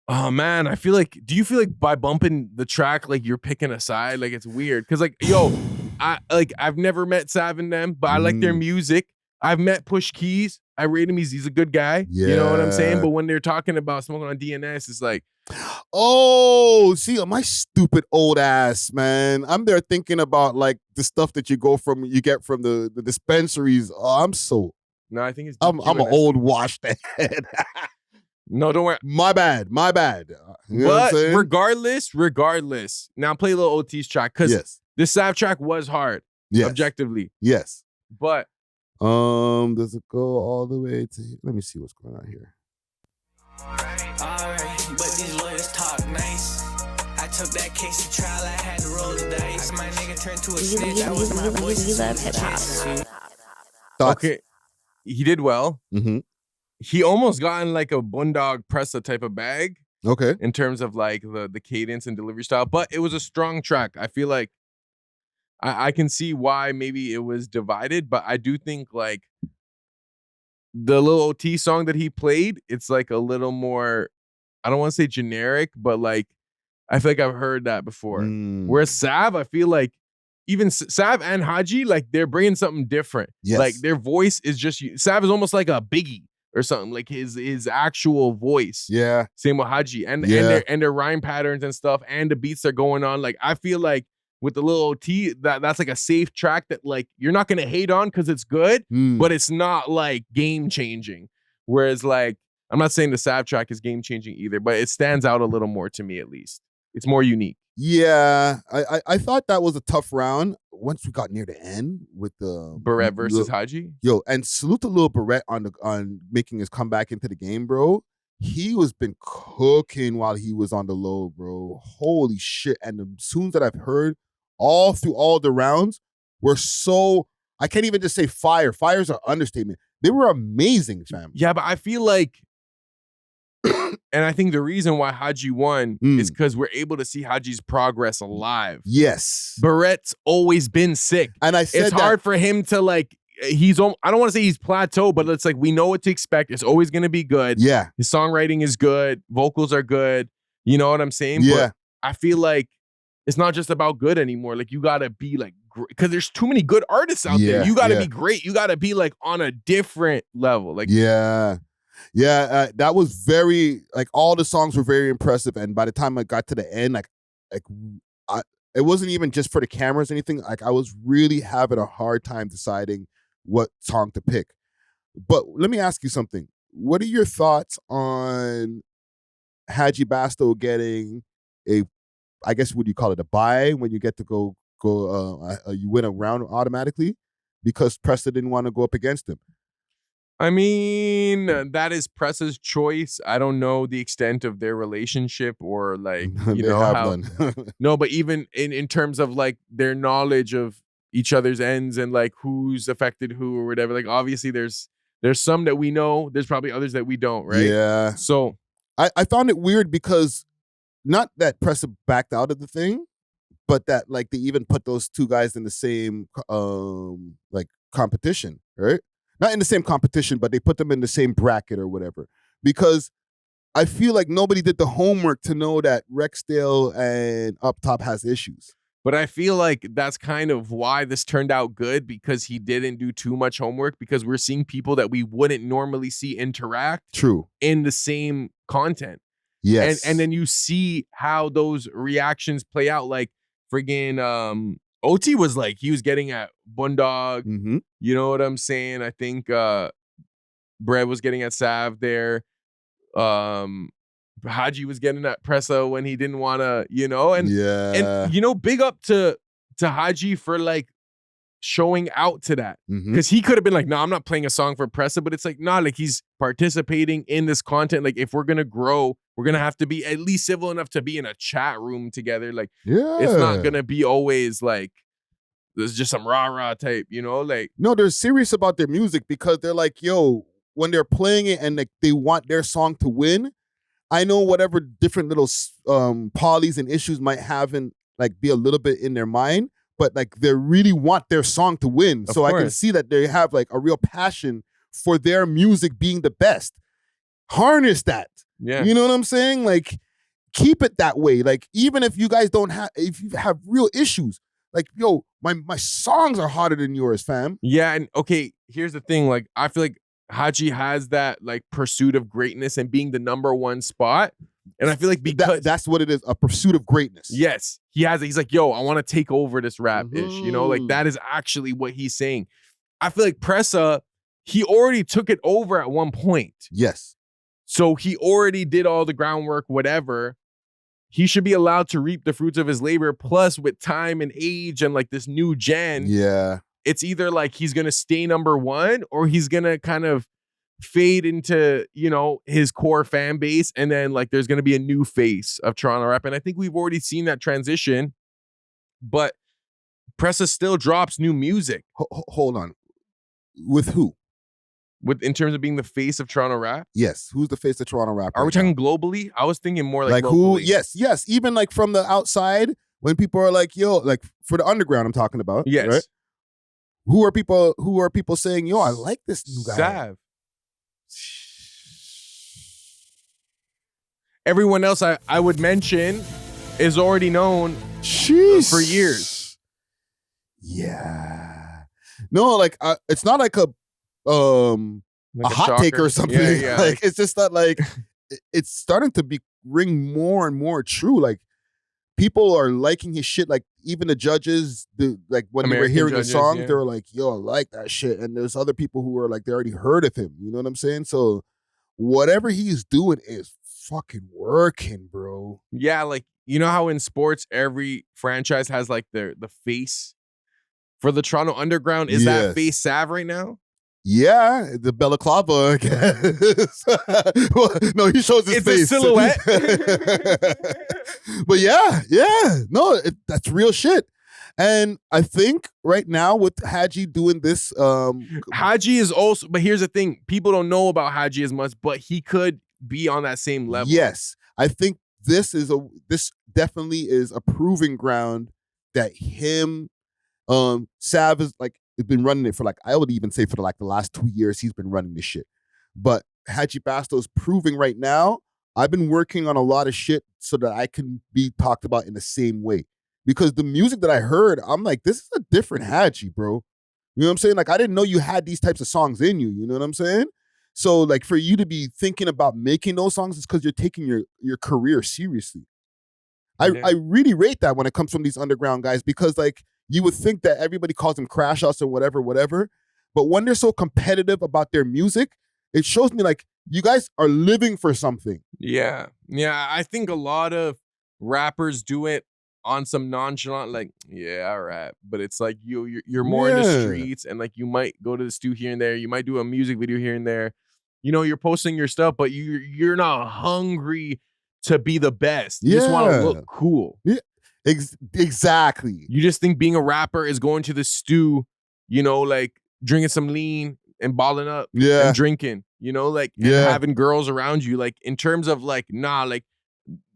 oh man, I feel like, do you feel like by bumping the track, like you're picking a side? Like it's weird. Cause like, yo, I've never met Sav and them, but I like their music. I've met Push Keys. I rate him. He's a good guy. Yeah. You know what I'm saying? But when they're talking about smoking on DNS, it's like, oh, see, my stupid old ass, man. I'm there thinking about like the stuff that you get from the dispensaries. Oh, no, I think it's I'm an old washed head. No, don't worry. My bad. You know what I'm But saying? regardless. Now play Lil OT's track because this Sav track was hard. Yes. Objectively. Yes. But does it go all the way to? Let me see what's going on here. Alright, but these lawyers talk nice. I took that case to trial, I had to roll the dice. My nigga turned to a snitch. I was my voice. We love hip hop. Okay, he did well. He almost got in like a Bundog Pressa type of bag. Okay. In terms of like the cadence and delivery style, but it was a strong track. I feel like I can see why maybe it was divided, but I do think like the Lil OT song that he played, it's like a little more, I don't want to say generic, but like I feel like I've heard that before. Whereas Sav, I feel like even Sav and Haji, like they're bringing something different. Yes. Like their voice is just, Sav is almost like a Biggie or something, like his actual voice. Yeah. Same with Haji and their rhyme patterns and stuff and the beats they're going on. Like I feel like with the Lil OT, that's like a safe track that like you're not gonna hate on because it's good, but it's not like game changing. Whereas like I'm not saying the Sav track is game changing either, but it stands out a little more to me at least. It's more unique. Yeah, I thought that was a tough round once we got near the end with the Barrett versus Haji. Yo, and salute to Lil Barrett on making his comeback into the game, bro. He was been cooking while he was on the low, bro. Holy shit! And the tunes that I've heard all through all the rounds were so, I can't even just say fire. Fire's an understatement. They were amazing, fam. Yeah, but I feel like, and I think the reason why Haji won is because we're able to see Haji's progress live. Yes. Barrett's always been sick. And I said it's hard for him to like, I don't want to say he's plateau, but it's like we know what to expect. It's always going to be good. Yeah. His songwriting is good. Vocals are good. You know what I'm saying? Yeah. But I feel like it's not just about good anymore. Like you got to be like, because there's too many good artists out there. You got to be great. You got to be like on a different level. Like that was very, like all the songs were very impressive. And by the time I got to the end, it wasn't even just for the cameras or anything. Like I was really having a hard time deciding what song to pick. But let me ask you something. What are your thoughts on Haji Basto getting I guess, would you call it a bye when you get to go you win a round automatically because Pressa didn't want to go up against him? I mean, that is Pressa's choice. I don't know the extent of their relationship or like, you know, how. No, but even in terms of like their knowledge of each other's ends and like who's affected who or whatever. Like obviously there's some that we know. There's probably others that we don't, right? Yeah. So I found it weird because not that Pressa backed out of the thing, but that like they even put those two guys in the same like competition, right? Not in the same competition, but they put them in the same bracket or whatever. Because I feel like nobody did the homework to know that Rexdale and Up Top has issues. But I feel like that's kind of why this turned out good, because he didn't do too much homework, because we're seeing people that we wouldn't normally see interact in the same content. Yes. And then you see how those reactions play out. Like friggin' OT was like, he was getting at Bundog. You know what I'm saying? I think Bread was getting at Sav there. Haji was getting at Pressa when he didn't want to, you know, and you know, big up to Haji for like showing out to that, because he could have been like, no, I'm not playing a song for Pressa, but it's like, nah, like he's participating in this content. Like if we're gonna grow, we're gonna have to be at least civil enough to be in a chat room together. Like it's not gonna be always like there's just some rah-rah type, you know, like no, they're serious about their music, because they're like, yo, when they're playing it and like they want their song to win, I know whatever different little polys and issues might have in like be a little bit in their mind, but like they really want their song to win. So I can see that they have like a real passion for their music being the best. Harness that. Yeah. You know what I'm saying? Like keep it that way. Like even if you guys don't have, if you have real issues, like, yo, my songs are hotter than yours, fam. Yeah, and okay, here's the thing. Like I feel like Haji has that like pursuit of greatness and being the #1 spot. And I feel like because that's what it is, a pursuit of greatness. Yes, he has it. He's like, yo, I want to take over this rap-ish. You know, like that is actually what he's saying. I feel like Pressa, he already took it over at one point. Yes. So he already did all the groundwork, whatever. He should be allowed to reap the fruits of his labor. Plus, with time and age and like this new gen, it's either like he's gonna stay #1 or he's gonna kind of fade into, you know, his core fan base, and then like there's gonna be a new face of Toronto rap. And I think we've already seen that transition. But Pressa still drops new music. Hold on, with who? In terms of being the face of Toronto rap? Yes. Who's the face of Toronto rap? Are we talking globally? I was thinking more like who? Yes. Even like from the outside, when people are like, yo, like for the underground, I'm talking about. Yes. Right? Who are people saying, yo, I like this new guy? Sav. Everyone else I would mention is already known for years. Yeah. No, like it's not like a hot take or something. Yeah. Like it's just that like it's starting to ring more and more true. Like people are liking his shit. Like even the judges, like when they were hearing the song, they were like, yo, I like that shit. And there's other people who are like, they already heard of him. You know what I'm saying? So whatever he's doing is fucking working, bro. Yeah, like you know how in sports every franchise has like the face for the Toronto Underground. Is that face Sav right now? Yeah, the balaclava, I guess. Well, no, he shows his face. It's a silhouette. But yeah. No, that's real shit. And I think right now with Haji doing this, Haji is also, but here's the thing, people don't know about Haji as much, but he could be on that same level. Yes, I think this definitely is a proving ground that him, Sav is like, has been running it for like, I would even say for like the last 2 years, he's been running this shit. But Haji Basto is proving right now, I've been working on a lot of shit so that I can be talked about in the same way. Because the music that I heard, I'm like, this is a different Haji, bro. You know what I'm saying? Like, I didn't know you had these types of songs in you. You know what I'm saying? So like for you to be thinking about making those songs is because you're taking your career seriously. I really rate that when it comes from these underground guys, because like you would think that everybody calls them crash outs or whatever. But when they're so competitive about their music, it shows me like you guys are living for something. Yeah. I think a lot of rappers do it on some nonchalant, like, yeah, all right. But it's like you're more in the streets, and like you might go to the stew here and there. You might do a music video here and there. You know, you're posting your stuff, but you're not hungry to be the best. You just want to look cool. Yeah. Exactly. You just think being a rapper is going to the stew, you know, like drinking some lean and balling up and drinking, you know, like and having girls around you. Like in terms of like, nah, like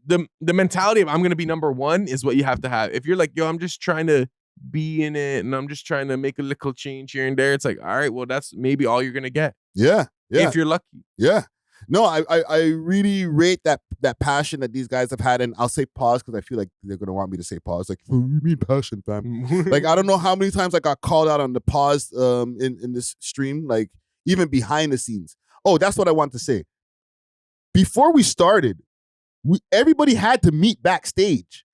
the mentality of I'm gonna be number one is what you have to have. If you're like, yo, I'm just trying to be in it and I'm just trying to make a little change here and there, it's like, all right, well, that's maybe all you're gonna get. Yeah. If you're lucky. Yeah. No, I really rate that passion that these guys have had, and I'll say pause because I feel like they're gonna want me to say pause. Like, what do you mean passion, fam? Like, I don't know how many times I got called out on the pause in this stream, like even behind the scenes. Oh, that's what I want to say. Before we started, everybody had to meet backstage.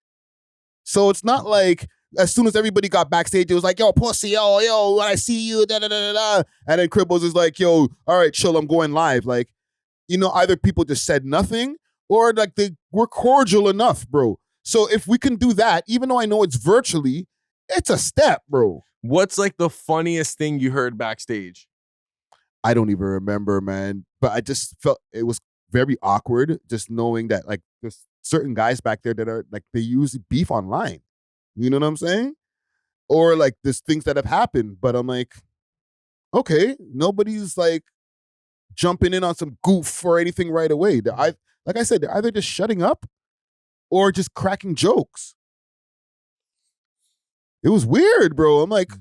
So it's not like as soon as everybody got backstage, it was like, yo, pussy, yo, when I see you, da da da da da. And then Cribbles is like, yo, all right, chill, I'm going live. Like, you know, either people just said nothing or like they were cordial enough, bro. So if we can do that, even though I know it's virtually, it's a step, bro. What's like the funniest thing you heard backstage? I don't even remember, man. But I just felt it was very awkward just knowing that like there's certain guys back there that are like they usually beef online. You know what I'm saying? Or like there's things that have happened, but I'm like, okay, nobody's like jumping in on some goof or anything right away. Like I said, they're either just shutting up or just cracking jokes. It was weird, bro. I'm like,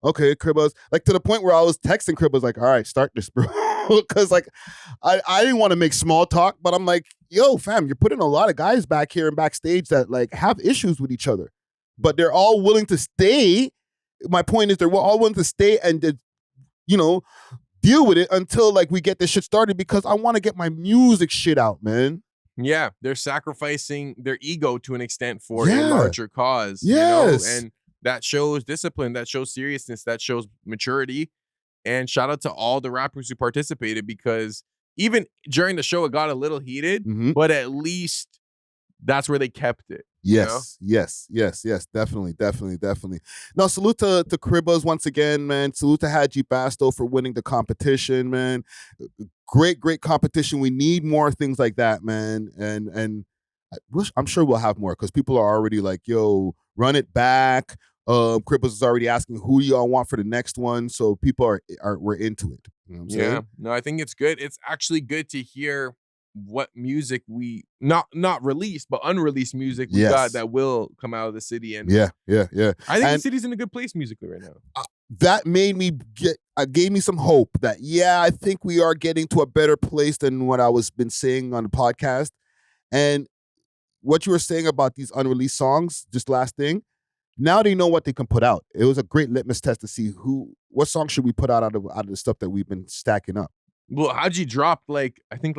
okay, Cribbos. Like to the point where I was texting Cribbos like, all right, start this, bro. Because like I didn't want to make small talk, but I'm like, yo, fam, you're putting a lot of guys back here and backstage that like have issues with each other, but they're all willing to stay. My point is they're all willing to stay and, you know, deal with it until like we get this shit started because I want to get my music shit out, man. Yeah, they're sacrificing their ego to an extent for a larger cause. Yes. You know? And that shows discipline, that shows seriousness, that shows maturity. And shout out to all the rappers who participated because even during the show, it got a little heated, but at least that's where they kept it. Yes, you know? yes. Definitely. Now, salute to Cribbos once again, man. Salute to Haji Basto for winning the competition, man. Great competition. We need more things like that, man. And I'm sure we'll have more because people are already like, yo, run it back. Cribbos is already asking who do y'all want for the next one. So people we're into it. You know what I'm saying? No, I think it's good. It's actually good to hear what music we not released but unreleased music we got that will come out of the city. And yeah. I think the city's in a good place musically right now. That made me gave me some hope that I think we are getting to a better place than what I was been saying on the podcast. And what you were saying about these unreleased songs, just last thing, now they know what they can put out. It was a great litmus test to see what song should we put out of the stuff that we've been stacking up. Well, Haji dropped I think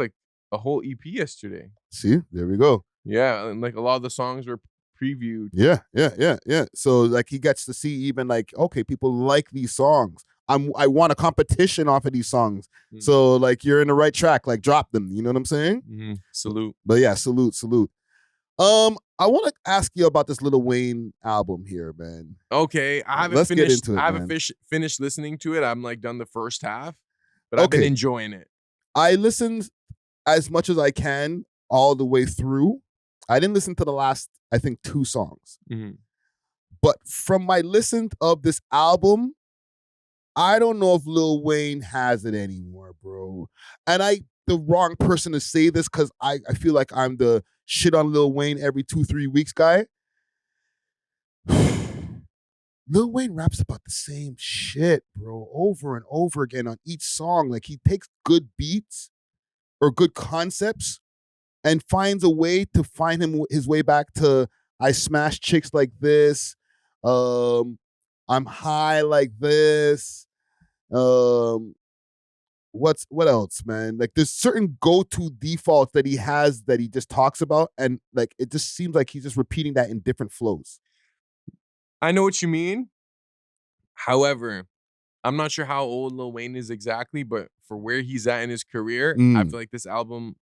a whole EP yesterday. See, there we go. Yeah, and like a lot of the songs were previewed. Yeah. So like he gets to see even like, okay, people like these songs. I want a competition off of these songs. So like you're in the right track, like drop them. You know what I'm saying? Salute. But yeah, salute. I want to ask you about this Lil Wayne album here, man. Okay, I haven't finished listening to it. I'm like done the first half, but I've been enjoying it. I listened as much as I can all the way through. I didn't listen to the last, I think, 2 songs. But from my listen of this album, I don't know if Lil Wayne has it anymore, bro. And the wrong person to say this because I feel like I'm the shit on Lil Wayne every 2-3 weeks guy. Lil Wayne raps about the same shit, bro, over and over again on each song. Like he takes good beats or good concepts and finds a way to find his way back to I smash chicks like this. I'm high like this. What else, man? Like there's certain go-to defaults that he has that he just talks about, and like it just seems like he's just repeating that in different flows. I know what you mean. However, I'm not sure how old Lil Wayne is exactly, but for where he's at in his career, I feel like this album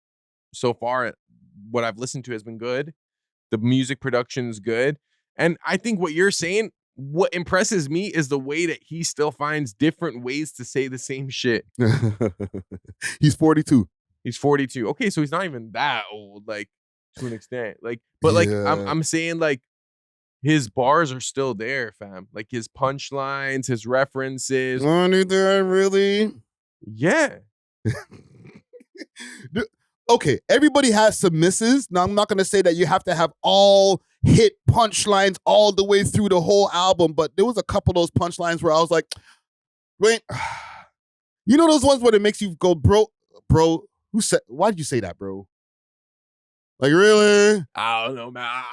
so far, what I've listened to has been good. The music production is good. And I think what you're saying, what impresses me is the way that he still finds different ways to say the same shit. He's 42. He's 42. Okay, so he's not even that old, like to an extent. Like, but like I'm saying, like his bars are still there, fam. Like his punchlines, his references. Really? Yeah. okay, everybody has some misses. Now, I'm not going to say that you have to have all hit punchlines all the way through the whole album, but there was a couple of those punchlines where I was like, wait, you know those ones where it makes you go, bro, why did you say that, bro? Like, really? I don't know, man.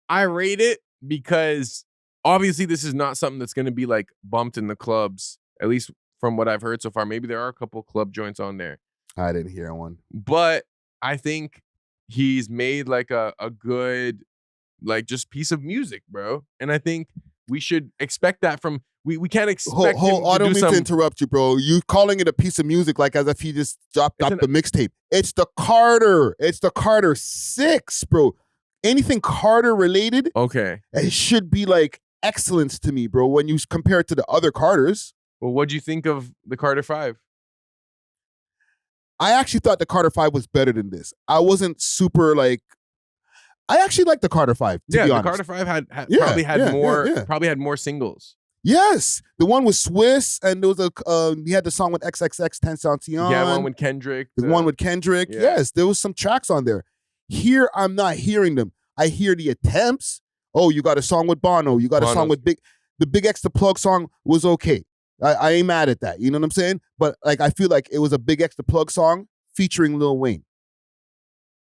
I rate it because obviously this is not something that's going to be like bumped in the clubs, at least from what I've heard so far. Maybe there are a couple club joints on there. I didn't hear one. But I think he's made like a good, like, just piece of music, bro. And I think we should expect that from, we can't expect him I to don't do mean to interrupt you, bro. You calling it a piece of music like as if he just dropped the mixtape. It's the Carter. It's the Carter 6, bro. Anything Carter related, okay, it should be like excellence to me, bro, when you compare it to the other Carters. Well, what'd you think of the Carter 5? I actually thought the Carter 5 was better than this. I wasn't super like, I actually like the Carter 5, to be honest. The Carter 5 probably had more singles. Yes, the one with Swiss, and there was he had the song with XXX Tentacion. Yeah, one with Kendrick. The one with Kendrick. Yeah. Yes, there was some tracks on there. Here, I'm not hearing them. I hear the attempts. Oh, you got a song with Bono. You got a song with the Big X the Plug song was okay. I ain't mad at that. You know what I'm saying? But like, I feel like it was a Big X the Plug song featuring Lil Wayne.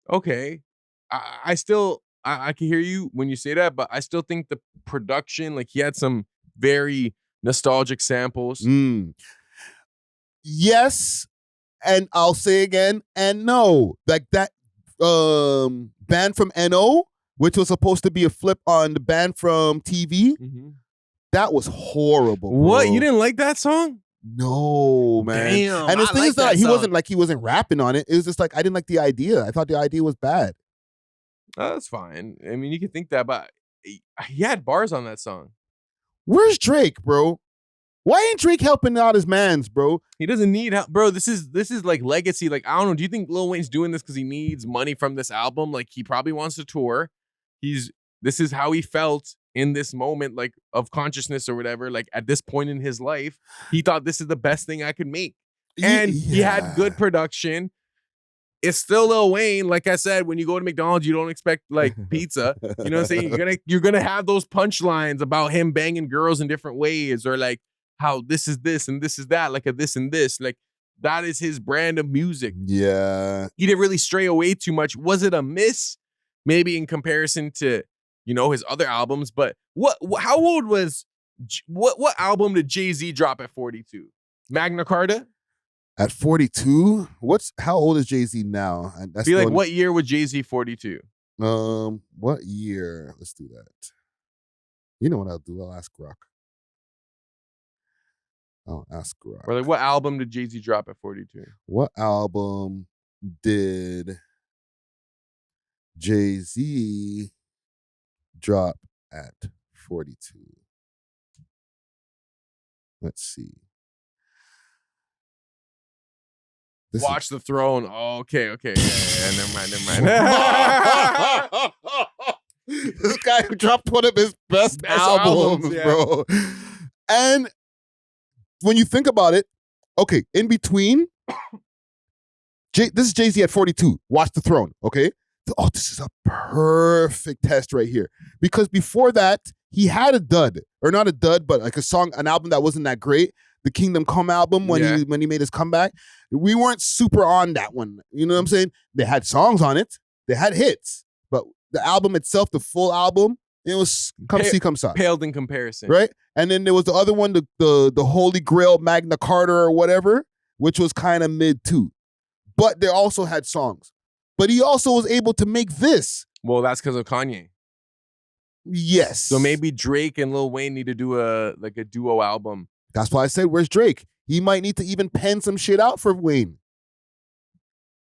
Okay, I still can hear you when you say that, but I still think the production, like, he had some very nostalgic samples. Yes, and I'll say again, and no. Like that band from NO, which was supposed to be a flip on the band from TV, that was horrible. What? Bro. You didn't like that song? No, man. Damn, and the thing is that he wasn't rapping on it. It was just like, I didn't like the idea. I thought the idea was bad. That's fine. I mean, you can think that, but he had bars on that song. Where's Drake, bro? Why ain't Drake helping out his mans, bro? He doesn't need help, bro. This is like legacy. Like, I don't know. Do you think Lil Wayne's doing this because he needs money from this album? Like, he probably wants to tour. This is how he felt in this moment, like, of consciousness or whatever. Like, at this point in his life, he thought this is the best thing I could make, and he had good production. It's still Lil Wayne. Like I said, when you go to McDonald's, you don't expect like pizza. You know what I'm saying? You're gonna have those punchlines about him banging girls in different ways, or like how this is this and this is that, like a this and this. Like, that is his brand of music. Yeah. He didn't really stray away too much. Was it a miss? Maybe in comparison to, you know, his other albums. But how old was what album did Jay-Z drop at 42? Magna Carta? At 42? How old is Jay-Z now? I feel like, what year was Jay-Z 42? What year? Let's do that. You know what I'll do? I'll ask Rock. Or like, what album did Jay-Z drop at 42? What album did Jay-Z drop at 42? Let's see. Watch the Throne. Oh, okay. Yeah. Never mind. This guy who dropped one of his best albums, yeah. bro. And when you think about it, okay, in between, this is Jay-Z at 42. Watch the Throne, okay? Oh, this is a perfect test right here. Because before that, he had a dud. Or not a dud, but like an album that wasn't that great. The Kingdom Come album when he made his comeback. We weren't super on that one. You know what I'm saying? They had songs on it. They had hits. But the album itself, the full album, it was come see, come saw. Paled in comparison. Right? And then there was the other one, the Holy Grail Magna Carta or whatever, which was kind of mid too. But they also had songs. But he also was able to make this. Well, that's because of Kanye. Yes. So maybe Drake and Lil Wayne need to do a duo album. That's why I said, where's Drake? He might need to even pen some shit out for Wayne.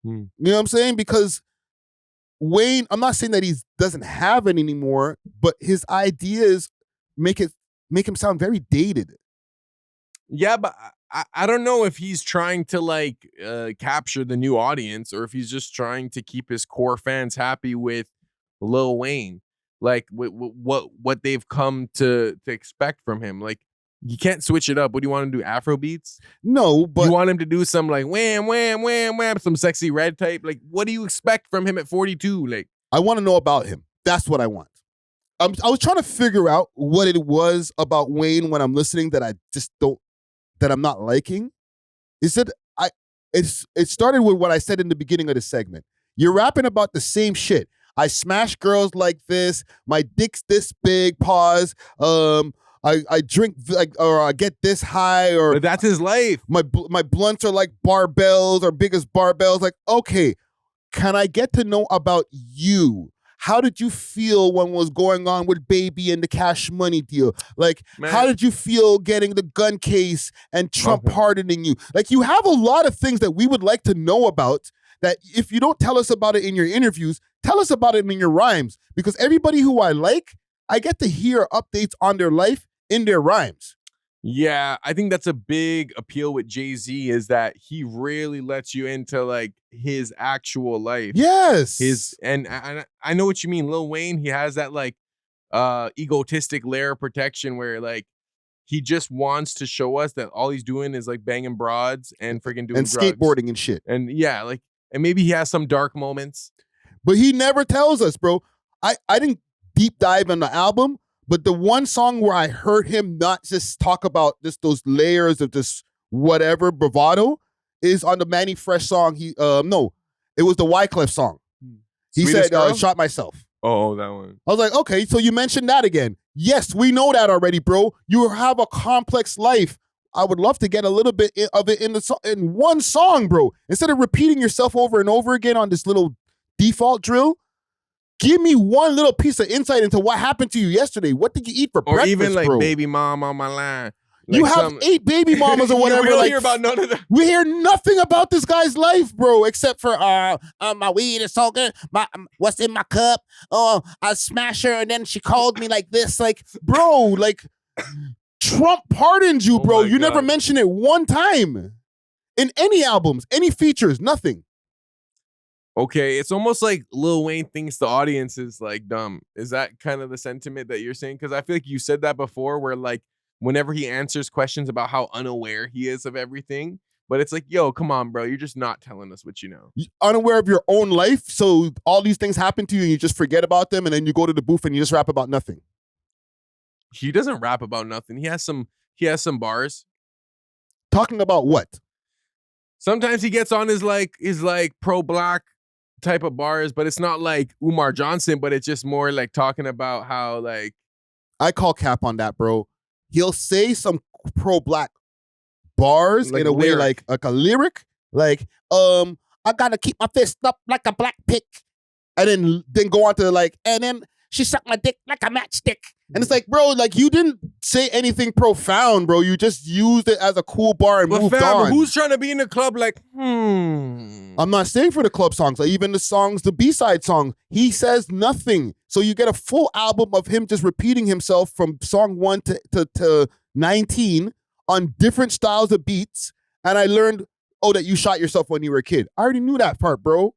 You know what I'm saying? Because Wayne, I'm not saying that he doesn't have it anymore, but his ideas make him sound very dated. Yeah, but I don't know if he's trying to like capture the new audience, or if he's just trying to keep his core fans happy with Lil Wayne, like what they've come to expect from him. Like, You can't switch it up. What do you want him to do? Afro beats? No, but you want him to do some like wham, wham, wham, wham, some sexy red type. Like, what do you expect from him at 42? Like, I want to know about him. That's what I want. I was trying to figure out what it was about Wayne when I'm listening that I just don't, that I'm not liking. Is it it started with what I said in the beginning of the segment. You're rapping about the same shit. I smash girls like this. My dick's this big. Pause. I drink like, or I get this high, or but that's his life. My blunts are like barbells or big as barbells. Like, okay, can I get to know about you? How did you feel when was going on with Baby and the Cash Money deal? Like, man, how did you feel getting the gun case and Trump pardoning you? Like, you have a lot of things that we would like to know about that if you don't tell us about it in your interviews, tell us about it in your rhymes. Because everybody who I like, I get to hear updates on their life in their rhymes. Yeah, I think that's a big appeal with Jay-Z is that he really lets you into like his actual life. Yes. And I know what you mean. Lil Wayne, he has that like egotistic layer of protection where like he just wants to show us that all he's doing is like banging broads and freaking doing and drugs. Skateboarding and shit. And yeah, like, and maybe he has some dark moments. But he never tells us, bro. I didn't deep dive on the album, but the one song where I heard him not just talk about just those layers of just whatever bravado is on the Manny Fresh song. It was the Wyclef song. He Sweetest said, "Shot myself." Oh, that one. I was like, okay, so you mentioned that again. Yes, we know that already, bro. You have a complex life. I would love to get a little bit of it in one song, bro. Instead of repeating yourself over and over again on this little default drill. Give me one little piece of insight into what happened to you yesterday. What did you eat for breakfast, even like bro? Baby mom on my line. Like you have 8 baby mamas or whatever. We don't like, hear about none of that. We hear nothing about this guy's life, bro, except for my weed is so good. What's in my cup? Oh, I smash her and then she called me like this. Like, bro, like Trump pardoned you, bro. You never mention it one time in any albums, any features, nothing. Okay, it's almost like Lil Wayne thinks the audience is like dumb. Is that kind of the sentiment that you're saying? Because I feel like you said that before where like whenever he answers questions about how unaware he is of everything, but it's like, yo, come on, bro. You're just not telling us what you know. You're unaware of your own life, so all these things happen to you and you just forget about them and then you go to the booth and you just rap about nothing. He doesn't rap about nothing. He has some bars. Talking about what? Sometimes he gets on his pro-black type of bars, but it's not like Umar Johnson, but it's just more like talking about how like I call cap on that, bro. He'll say some pro-black bars like in a way like a lyric, like I gotta keep my fist up like a black pig, and then go on to like, and then she sucked my dick like a matchstick. And it's like, bro, like you didn't say anything profound, bro. You just used it as a cool bar and moved on. Who's trying to be in the club like, I'm not saying for the club songs, like even the songs, the B-side songs, he says nothing. So you get a full album of him just repeating himself from song 1 to 19 on different styles of beats. And I learned, that you shot yourself when you were a kid. I already knew that part, bro.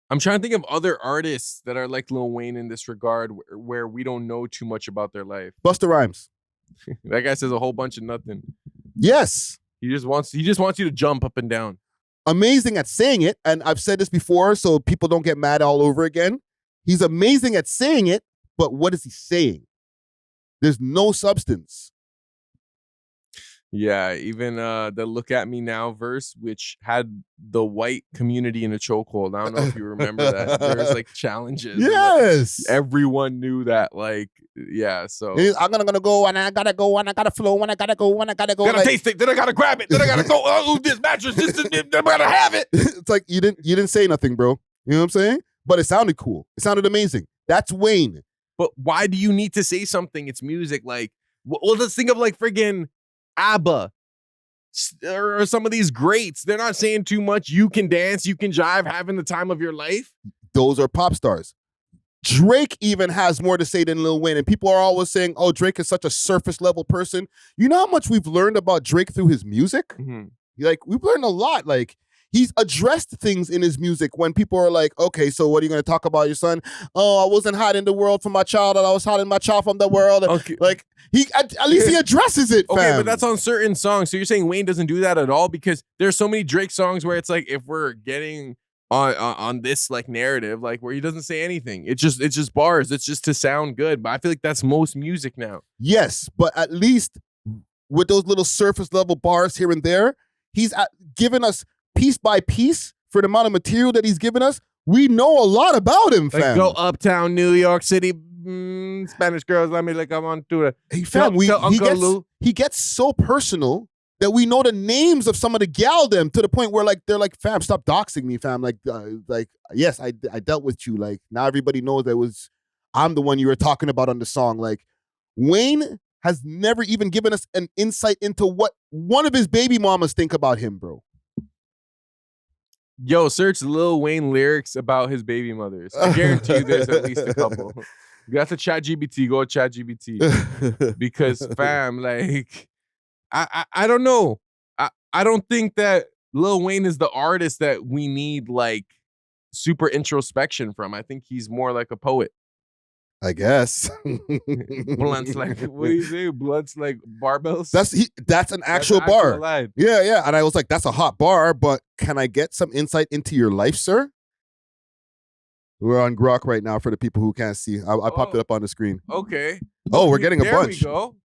I'm trying to think of other artists that are like Lil Wayne in this regard where we don't know too much about their life. Busta Rhymes. That guy says a whole bunch of nothing. Yes. He just wants you to jump up and down. Amazing at saying it, and I've said this before so people don't get mad all over again. He's amazing at saying it, but what is he saying? There's no substance. Yeah, even the Look At Me Now verse, which had the white community in a chokehold. I don't know if you remember that. There was like challenges. Yes. Like, everyone knew that. Like, yeah, so. I'm gonna go and I gotta go and I gotta flow and I gotta go and I gotta go. Gotta taste it, then I gotta grab it, then I gotta go, oh, this mattress, I gotta have it. It's like you didn't say nothing, bro. You know what I'm saying? But it sounded cool. It sounded amazing. That's Wayne. But why do you need to say something? It's music. Like, well, let's think of like friggin' ABBA or some of these greats. They're not saying too much. You can dance, you can jive, having the time of your life. Those are pop stars. Drake even has more to say than Lil Wayne. And people are always saying, Drake is such a surface level person. You know how much we've learned about Drake through his music? Mm-hmm. Like, we've learned a lot. Like, he's addressed things in his music when people are like, okay, so what are you going to talk about your son? Oh, I wasn't hiding the world from my child, and I was hiding my child from the world. Okay. Like, he at least he addresses it, fam. Okay, but that's on certain songs. So you're saying Wayne doesn't do that at all? Because there's so many Drake songs where it's like, if we're getting on this like narrative, like where he doesn't say anything, it's just bars. It's just to sound good. But I feel like that's most music now. Yes, but at least with those little surface level bars here and there, he's given us piece by piece for the amount of material that he's given us. We know a lot about him, fam. Like, go uptown New York City, Spanish girls, let me like I'm on to it. Hey, fam, he gets so personal that we know the names of some of the gal them to the point where like they're like, fam, stop doxing me, fam. Like yes, I dealt with you. Like now everybody knows that I'm the one you were talking about on the song. Like Wayne has never even given us an insight into what one of his baby mamas think about him, bro. Yo, search Lil Wayne lyrics about his baby mothers. I guarantee you there's at least a couple. You got to ChatGPT, go ChatGPT. Because fam, like I don't know. I don't think that Lil Wayne is the artist that we need like super introspection from. I think he's more like a poet. I guess. Blunts like, what do you say? Blunts like barbells? That's an actual bar. Line. Yeah. And I was like, that's a hot bar, but can I get some insight into your life, sir? We're on Grok right now for the people who can't see. I popped it up on the screen. Okay. Oh, we're getting a bunch. There we go.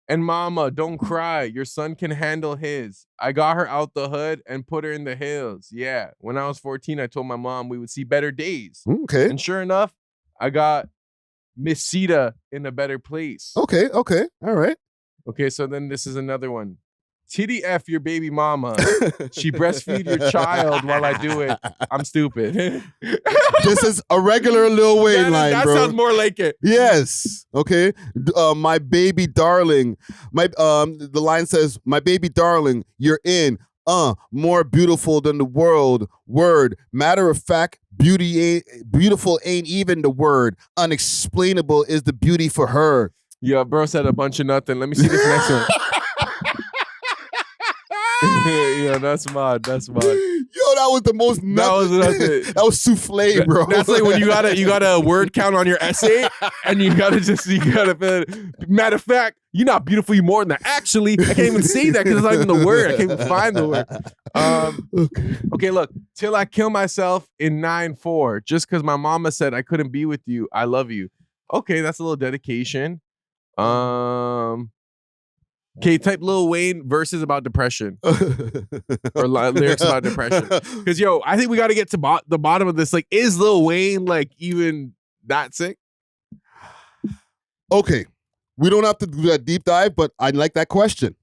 And mama, don't cry. Your son can handle his. I got her out the hood and put her in the hills. Yeah. When I was 14, I told my mom we would see better days. Okay. And sure enough, I got Miss Sita in a better place. Okay. All right. Okay, so then this is another one. Titty F your baby mama. She breastfeed your child while I do it. I'm stupid. This is a regular Lil Wayne line, that bro. That sounds more like it. Yes. Okay. My baby darling. The line says, my baby darling, you're in. More beautiful than the world. Word. Matter of fact, beautiful ain't even the word. Unexplainable is the beauty for her. Yeah, bro said a bunch of nothing. Let me see this next one. Yeah, that's mad. Yo, that was the most nothing. That was souffle, bro. That's like when you got a word count on your essay, and you gotta matter of fact, you're not beautiful, you more than that. Actually, I can't even say that because it's not even the word. I can't even find the word. Okay, look. Till I kill myself in 9-4, just because my mama said I couldn't be with you. I love you. Okay, that's a little dedication. Okay, type Lil Wayne verses about depression. Or lyrics about depression. Because, yo, I think we got to get to the bottom of this. Like, is Lil Wayne, like, even that sick? Okay. We don't have to do that deep dive, but I like that question.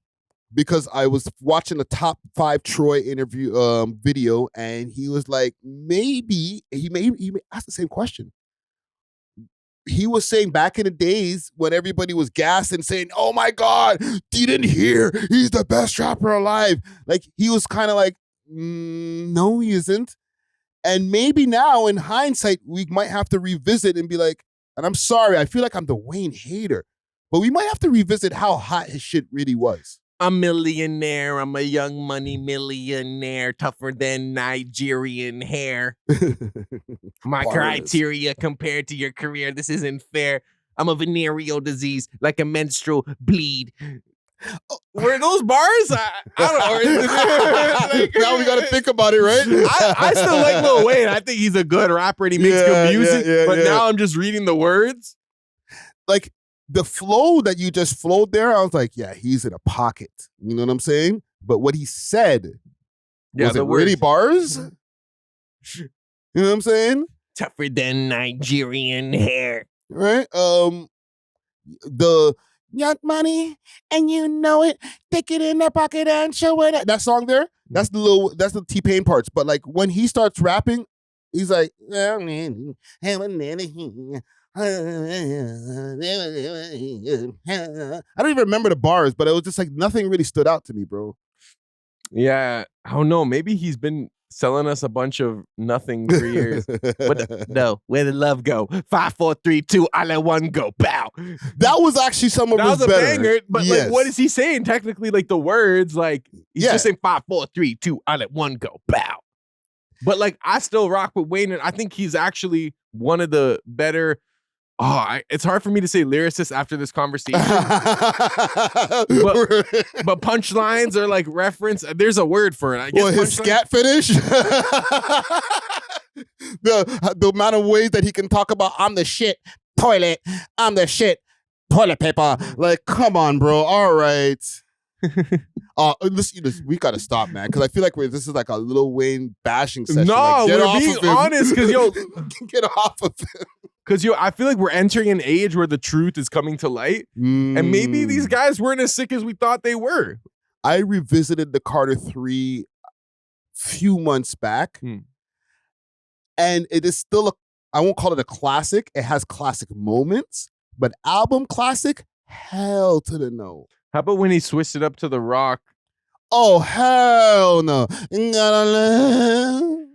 Because I was watching a Top 5 Troy interview video, and he was like, maybe, he asked the same question. He was saying back in the days when everybody was gassing, saying, oh my God, you didn't hear, he's the best rapper alive. Like, he was kind of like, no, he isn't. And maybe now in hindsight, we might have to revisit and be like, and I'm sorry, I feel like I'm the Wayne hater, but we might have to revisit how hot his shit really was. I'm a millionaire. I'm a young money millionaire, tougher than Nigerian hair. My criteria compared to your career, this isn't fair. I'm a venereal disease, like a menstrual bleed. Were those bars? I don't know. Now we got to think about it, right? I still like Lil Wayne. I think he's a good rapper and he makes good music. But now I'm just reading the words. Like, the flow that you just flowed there, I was like, yeah, he's in a pocket. You know what I'm saying? But what he said, was it really bars? You know what I'm saying? Tougher than Nigerian hair. Right? The got money and you know it, take it in the pocket and show it. That song there, that's the T-Pain parts. But like when he starts rapping, he's like, I don't even remember the bars, but it was just like nothing really stood out to me, bro. Yeah, I don't know. Maybe he's been selling us a bunch of nothing for years. Where the love go? 5, 4, 3, 2, I let one go. Bow. That was actually some of his better. That was a banger, but like, what is he saying? Technically, like the words, like he's just saying 5, 4, 3, 2, I let one go. Bow. But like, I still rock with Wayne, and I think he's actually one of the better. It's hard for me to say lyricist after this conversation. but punchlines are like reference. There's a word for it. I guess his scat finish. the amount of ways that he can talk about I'm the shit toilet. I'm the shit toilet paper. Like, come on, bro. All right. Listen, we gotta stop, man, because I feel like this is like a Lil Wayne bashing session. No, like, we're being honest, because get off of him. Because I feel like we're entering an age where the truth is coming to light, and maybe these guys weren't as sick as we thought they were. I revisited the Carter 3 few months back, and it is still I won't call it a classic. It has classic moments, but album classic, hell to the no. How about when he switched it up to the rock? Oh, hell no.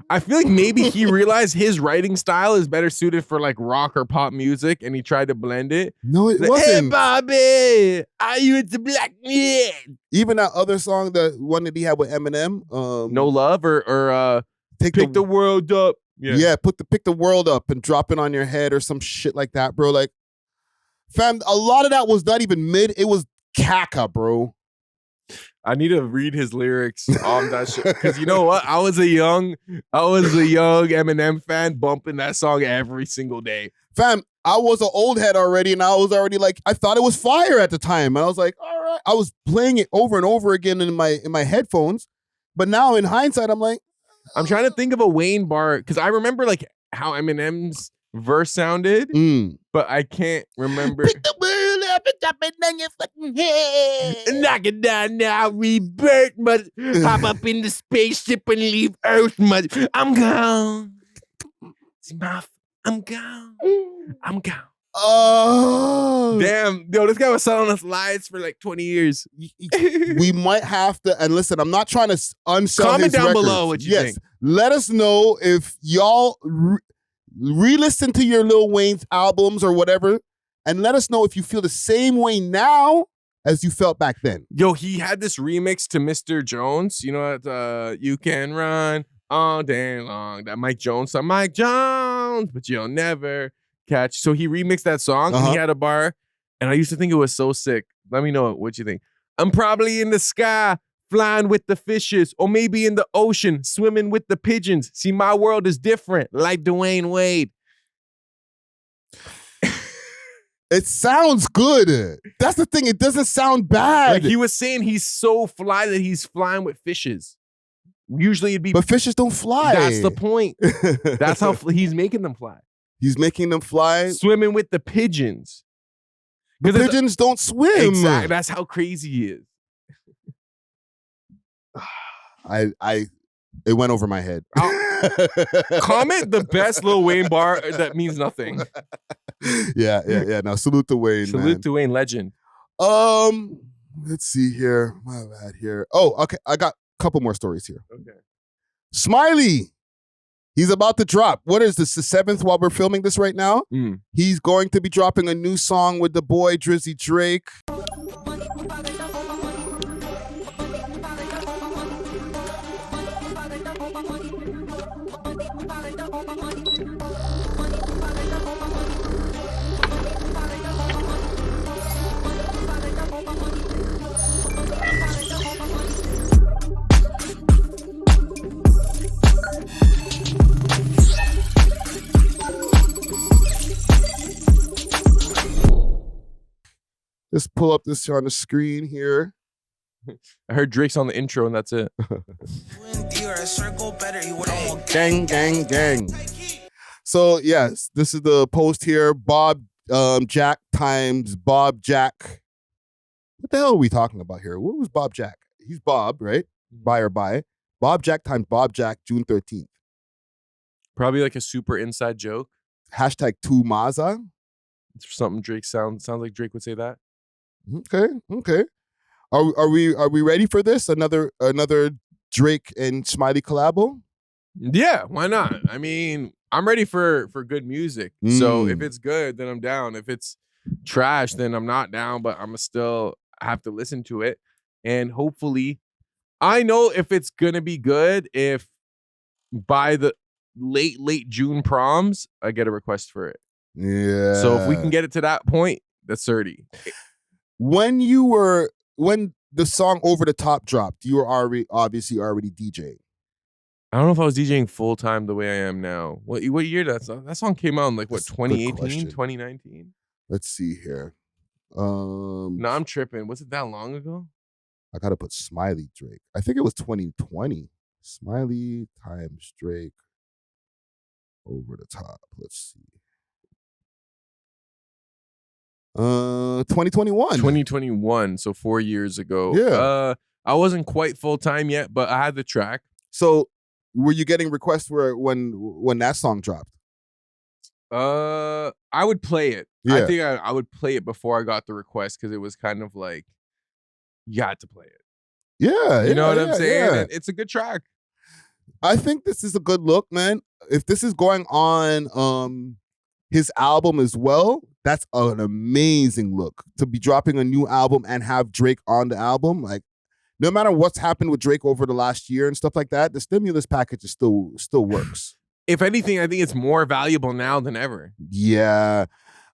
I feel like maybe he realized his writing style is better suited for like rock or pop music, and he tried to blend it. No, it like, wasn't. Hey, Bobby, are you into black men? Even that other song, the one that he had with Eminem, No Love or Pick the World Up. Yeah, pick the world up and drop it on your head or some shit like that, bro. Like, fam, a lot of that was not even mid. It was caca, bro. I need to read his lyrics on that shit, because you know what? I was a young Eminem fan, bumping that song every single day. Fam, I was an old head already, and I was already like, I thought it was fire at the time, and I was like, all right. I was playing it over and over again in my headphones, but now in hindsight, I'm like, I'm trying to think of a Wayne bar, because I remember like how Eminem's verse sounded, but I can't remember. Pick the world up and drop it on your fucking head. Knock it down now, rebirth, but hop up in the spaceship and leave Earth, but I'm gone. I'm gone. I'm gone. Oh. Damn, yo, this guy was selling us lies for like 20 years. We might have to, and listen, I'm not trying to unsell Comment his down records. below what you think. Let us know if y'all re-listen to your Lil Wayne's albums or whatever, and let us know if you feel the same way now as you felt back then. Yo, he had this remix to Mr. Jones. You know what? You can run all day long. That Mike Jones song. Mike Jones, but you'll never catch. So he remixed that song. And he had a bar, and I used to think it was so sick. Let me know what you think. I'm probably in the sky, flying with the fishes, or maybe in the ocean, swimming with the pigeons. See, my world is different, like Dwayne Wade. It sounds good. That's the thing. It doesn't sound bad. Like he was saying he's so fly that he's flying with fishes. Usually it'd be... But fishes don't fly. That's the point. That's how he's making them fly. He's making them fly. Swimming with the pigeons. The pigeons don't swim. Exactly. That's how crazy he is. It went over my head. Comment the best Lil Wayne bar that means nothing. Yeah. Now salute to Wayne. Salute to Wayne, legend. Let's see here. My bad here. Oh, okay. I got a couple more stories here. Okay. Smiley. He's about to drop. What is this? The 7th while we're filming this right now? He's going to be dropping a new song with the boy Drizzy Drake. Let's pull up this on the screen here. I heard Drake's on the intro, and that's it. Gang, gang, gang. So, yes, this is the post here. Bob Jack times Bob Jack. What the hell are we talking about here? What was Bob Jack? He's Bob, right? Buy or buy. Bob Jack times Bob Jack, June 13th. Probably like a super inside joke. Hashtag 2Maza. It's something Drake sounds like Drake would say that. Okay. Are we ready for this? Another Drake and Smiley collabo? Yeah, why not? I mean, I'm ready for good music. So if it's good, then I'm down. If it's trash, then I'm not down, but I'm still have to listen to it. And hopefully, I know if it's gonna be good if by the late June proms, I get a request for it. Yeah. So if we can get it to that point, that's 30. When the song Over the Top dropped, you were obviously already DJing. I don't know if I was DJing full time the way I am now. What year that song came out in, like, what, 2018, 2019? Let's see here. No, I'm tripping. Was it that long ago? I gotta put Smiley Drake. I think it was 2020. Smiley times Drake. Over the Top. Let's see. 2021. 2021, so 4 years ago. Yeah. I wasn't quite full time yet, but I had the track. So were you getting requests for when that song dropped? I would play it. Yeah. I think I would play it before I got the request because it was kind of like you had to play it. Yeah. You know what I'm saying? Yeah. And it's a good track. I think this is a good look, man. If this is going on his album as well, that's an amazing look. To be dropping a new album and have Drake on the album, like, no matter what's happened with Drake over the last year and stuff like that, the stimulus package is still works. If anything, I think it's more valuable now than ever. Yeah.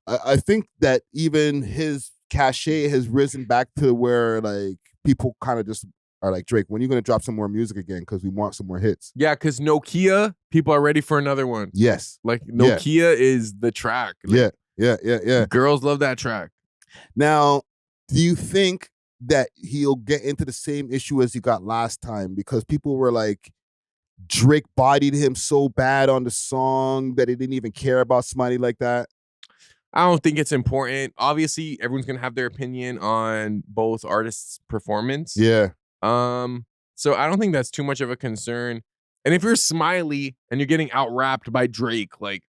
I think that even his cachet has risen back to where, like, people kind of just are like, Drake, when are you going to drop some more music again? Because we want some more hits. Yeah, because Nokia, people are ready for another one. Yes. Like, Nokia is the track. Like, yeah. Girls love that track. Now, do you think that he'll get into the same issue as he got last time? Because people were like, Drake bodied him so bad on the song that he didn't even care about Smiley like that. I don't think it's important. Obviously, everyone's going to have their opinion on both artists' performance. Yeah. So I don't think that's too much of a concern. And if you're Smiley and you're getting out-rapped by Drake, like,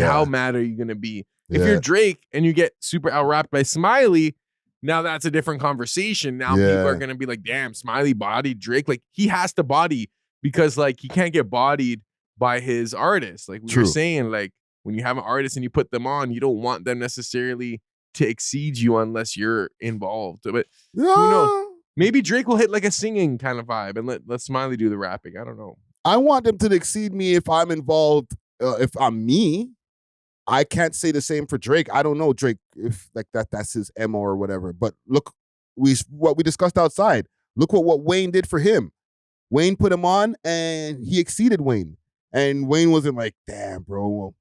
how mad are you going to be? If you're Drake and you get super out-rapped by Smiley, now that's a different conversation. Now people are going to be like, damn, Smiley bodied Drake. Like, he has to body because, like, he can't get bodied by his artist. Like we were saying, like, when you have an artist and you put them on, you don't want them necessarily to exceed you unless you're involved. But who knows? Maybe Drake will hit like a singing kind of vibe and let Smiley do the rapping. I don't know. I want them to exceed me if I'm involved. If I'm me, I can't say the same for Drake. I don't know Drake if like that's his MO or whatever. But look, what we discussed outside. Look what Wayne did for him. Wayne put him on and he exceeded Wayne. And Wayne wasn't like, damn, bro, well,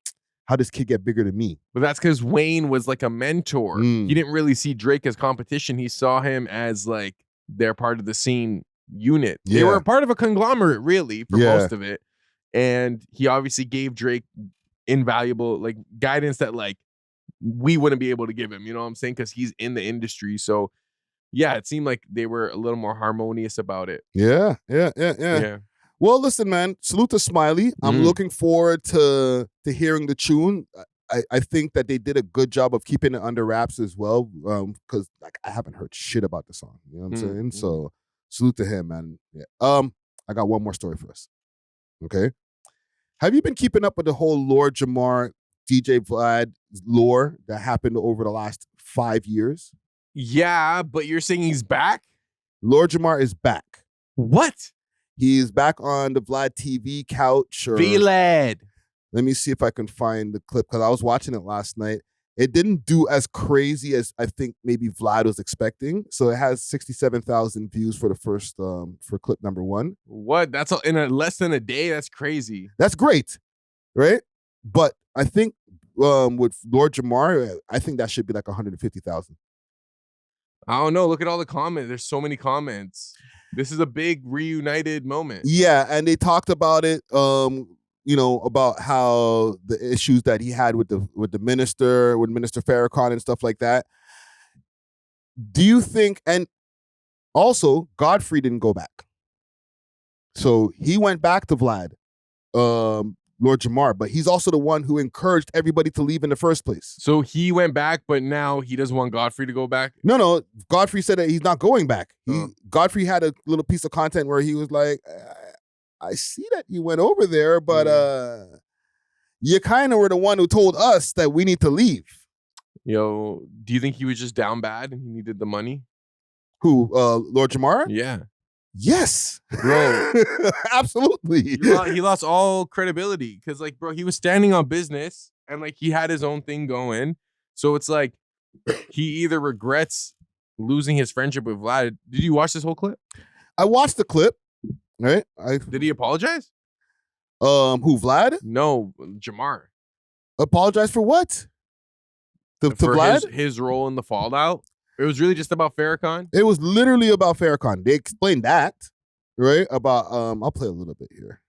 how does kid get bigger than me? But that's because Wayne was like a mentor. He didn't really see Drake as competition. He saw him as like they're part of the same unit. They were a part of a conglomerate, really, for most of it. And he obviously gave Drake invaluable like guidance that like we wouldn't be able to give him. You know what I'm saying? Because he's in the industry. So yeah, it seemed like they were a little more harmonious about it. Yeah. Well, listen, man, salute to Smiley. I'm looking forward to hearing the tune. I think that they did a good job of keeping it under wraps as well, because like I haven't heard shit about the song. You know what I'm saying? So salute to him, man. Yeah. I got one more story for us. Okay. Have you been keeping up with the whole Lord Jamar, DJ Vlad lore that happened over the last 5 years? Yeah, but you're saying he's back? Lord Jamar is back. What? He is back on the Vlad TV couch. Vlad. Let me see if I can find the clip because I was watching it last night. It didn't do as crazy as I think maybe Vlad was expecting. So it has 67,000 views for the first for clip number 1. What? That's in less than a day. That's crazy. That's great, right? But I think with Lord Jamar, I think that should be like 150,000. I don't know. Look at all the comments. There's so many comments. This is a big reunited moment. Yeah, and they talked about it. You know, about how the issues that he had with Minister Farrakhan and stuff like that. Do you think, and also Godfrey didn't go back. So he went back to Vlad, Lord Jamar, but he's also the one who encouraged everybody to leave in the first place. So he went back, but now he doesn't want Godfrey to go back? No. Godfrey said that he's not going back. Godfrey had a little piece of content where he was like, I see that you went over there, but you kind of were the one who told us that we need to leave. Yo, do you think he was just down bad and he needed the money? Who, Lord Jamar? Yeah. Yes, bro. Absolutely. He lost all credibility because, like, bro, he was standing on business and, like, he had his own thing going. So it's like he either regrets losing his friendship with Vlad. Did you watch this whole clip? I watched the clip. Right? Did he apologize? Who, Vlad? No, Jamar. Apologize for what? To Vlad? His role in the fallout. It was really just about Farrakhan? It was literally about Farrakhan. They explained that, right? About, I'll play a little bit here.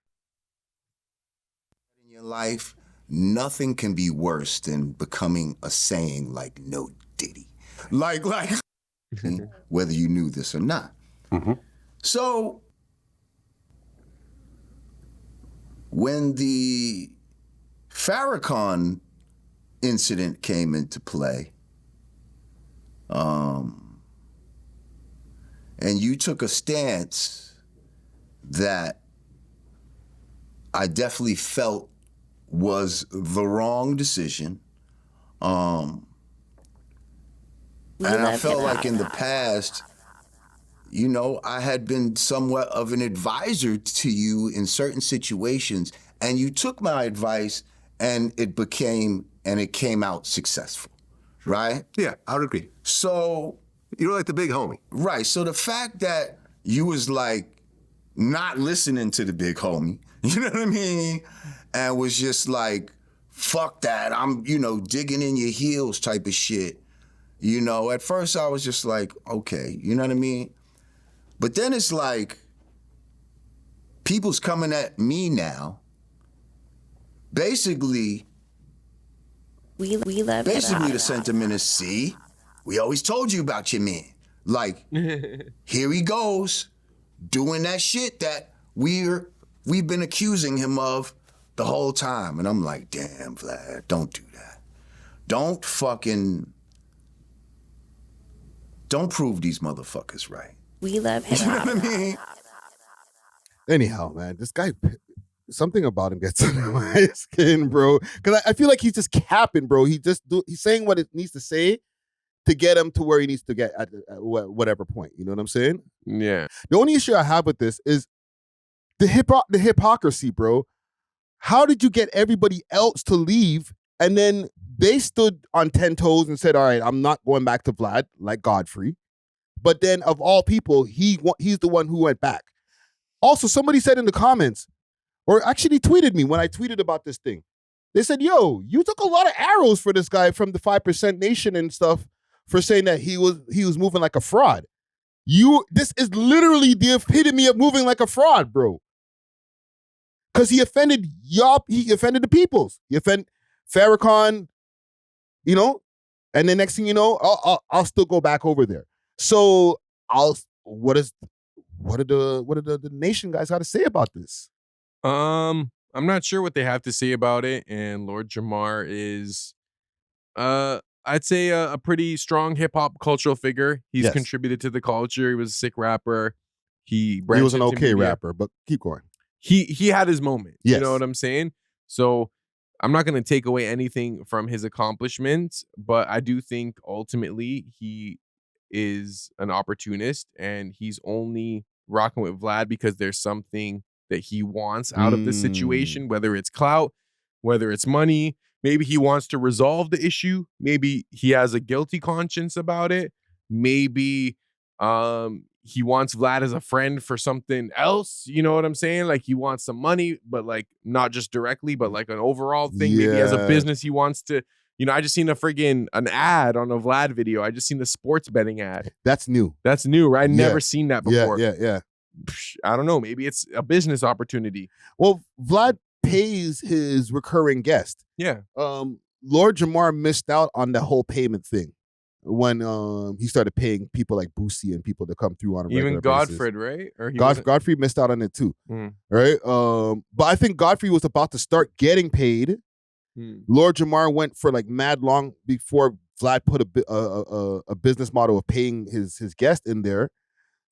In your life, nothing can be worse than becoming a saying like no Diddy. Like, whether you knew this or not. So, when the Farrakhan incident came into play, and you took a stance that I definitely felt was the wrong decision. And I felt like in the past, you know, I had been somewhat of an advisor to you in certain situations, and you took my advice and it came out successful, right? Yeah, I would agree. So you're like the big homie. Right. So the fact that you was like not listening to the big homie, you know what I mean? And was just like, fuck that, I'm, you know, digging in your heels type of shit. You know, at first I was just like, okay, you know what I mean? But then it's like, people's coming at me now. Basically, we love the sentiment is, see, we always told you about your man. Like, here he goes, doing that shit that we've been accusing him of the whole time. And I'm like, damn, Vlad, don't do that. Don't prove these motherfuckers right. We love hip hop. You know what I mean? Anyhow, man, this guy, something about him gets under my skin, bro. Because I feel like he's just capping, bro. He's saying what it needs to say to get him to where he needs to get at whatever point. You know what I'm saying? Yeah. The only issue I have with this is the hypocrisy, bro. How did you get everybody else to leave, and then they stood on 10 toes and said, all right, I'm not going back to Vlad, like Godfrey. But then of all people, he's the one who went back. Also, somebody said in the comments, or actually tweeted me when I tweeted about this thing. They said, yo, you took a lot of arrows for this guy from the 5% Nation and stuff for saying that he was moving like a fraud. This is literally the epitome of moving like a fraud, bro. Because he offended y'all, he offended the peoples. He offended Farrakhan, you know, and the next thing you know, I'll still go back over there. So what do the Nation guys got to say about this? I'm not sure what they have to say about it. And Lord Jamar is, I'd say a pretty strong hip hop cultural figure. He's contributed to the culture. He was a sick rapper. He was an okay rapper, but keep going. He had his moment. Yes. You know what I'm saying? So I'm not going to take away anything from his accomplishments, but I do think ultimately he is an opportunist and he's only rocking with Vlad because there's something that he wants out of the situation, whether it's clout, whether it's money. Maybe he wants to resolve the issue. Maybe he has a guilty conscience about it. Maybe he wants Vlad as a friend for something else. You know what I'm saying? Like he wants some money, but like not just directly, but like an overall thing. Maybe as a business, he wants to, you know, I just seen an ad on a Vlad video. I just seen the sports betting ad. That's new. That's new, right? Never seen that before. Yeah. I don't know. Maybe it's a business opportunity. Well, Vlad pays his recurring guest. Yeah. Lord Jamar missed out on the whole payment thing when he started paying people like Boosie and people to come through on a regular Even Godfrey, right? Or Godfrey missed out on it too, right? But I think Godfrey was about to start getting paid. Lord Jamar went for like mad long before Vlad put a business model of paying his guest in there.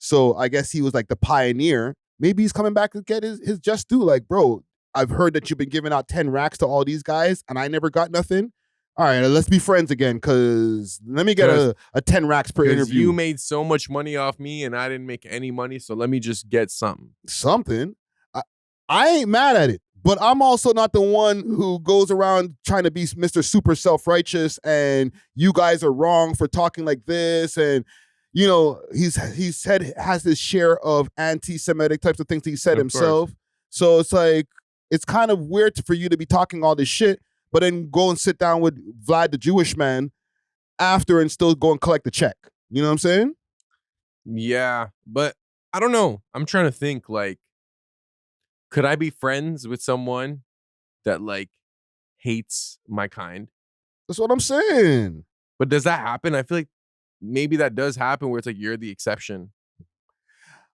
So I guess he was like the pioneer maybe he's coming back to get his just due. Like, bro, I've heard that you've been giving out 10 racks to all these guys and I never got nothing. All right, let's be friends again, because let me get a 10 racks per interview. You made so much money off me and I didn't make any money, so let me just get something. Something? I ain't mad at it, but I'm also not the one who goes around trying to be Mr. Super self-righteous and you guys are wrong for talking like this. And, you know, he has his share of anti-Semitic types of things he said himself. So it's like, it's kind of weird for you to be talking all this shit, but then go and sit down with Vlad the Jewish man after and still go and collect the check. You know what I'm saying? Yeah, but I don't know. I'm trying to think, like, could I be friends with someone that, like, hates my kind? That's what I'm saying. But does that happen? I feel like maybe that does happen where it's like you're the exception.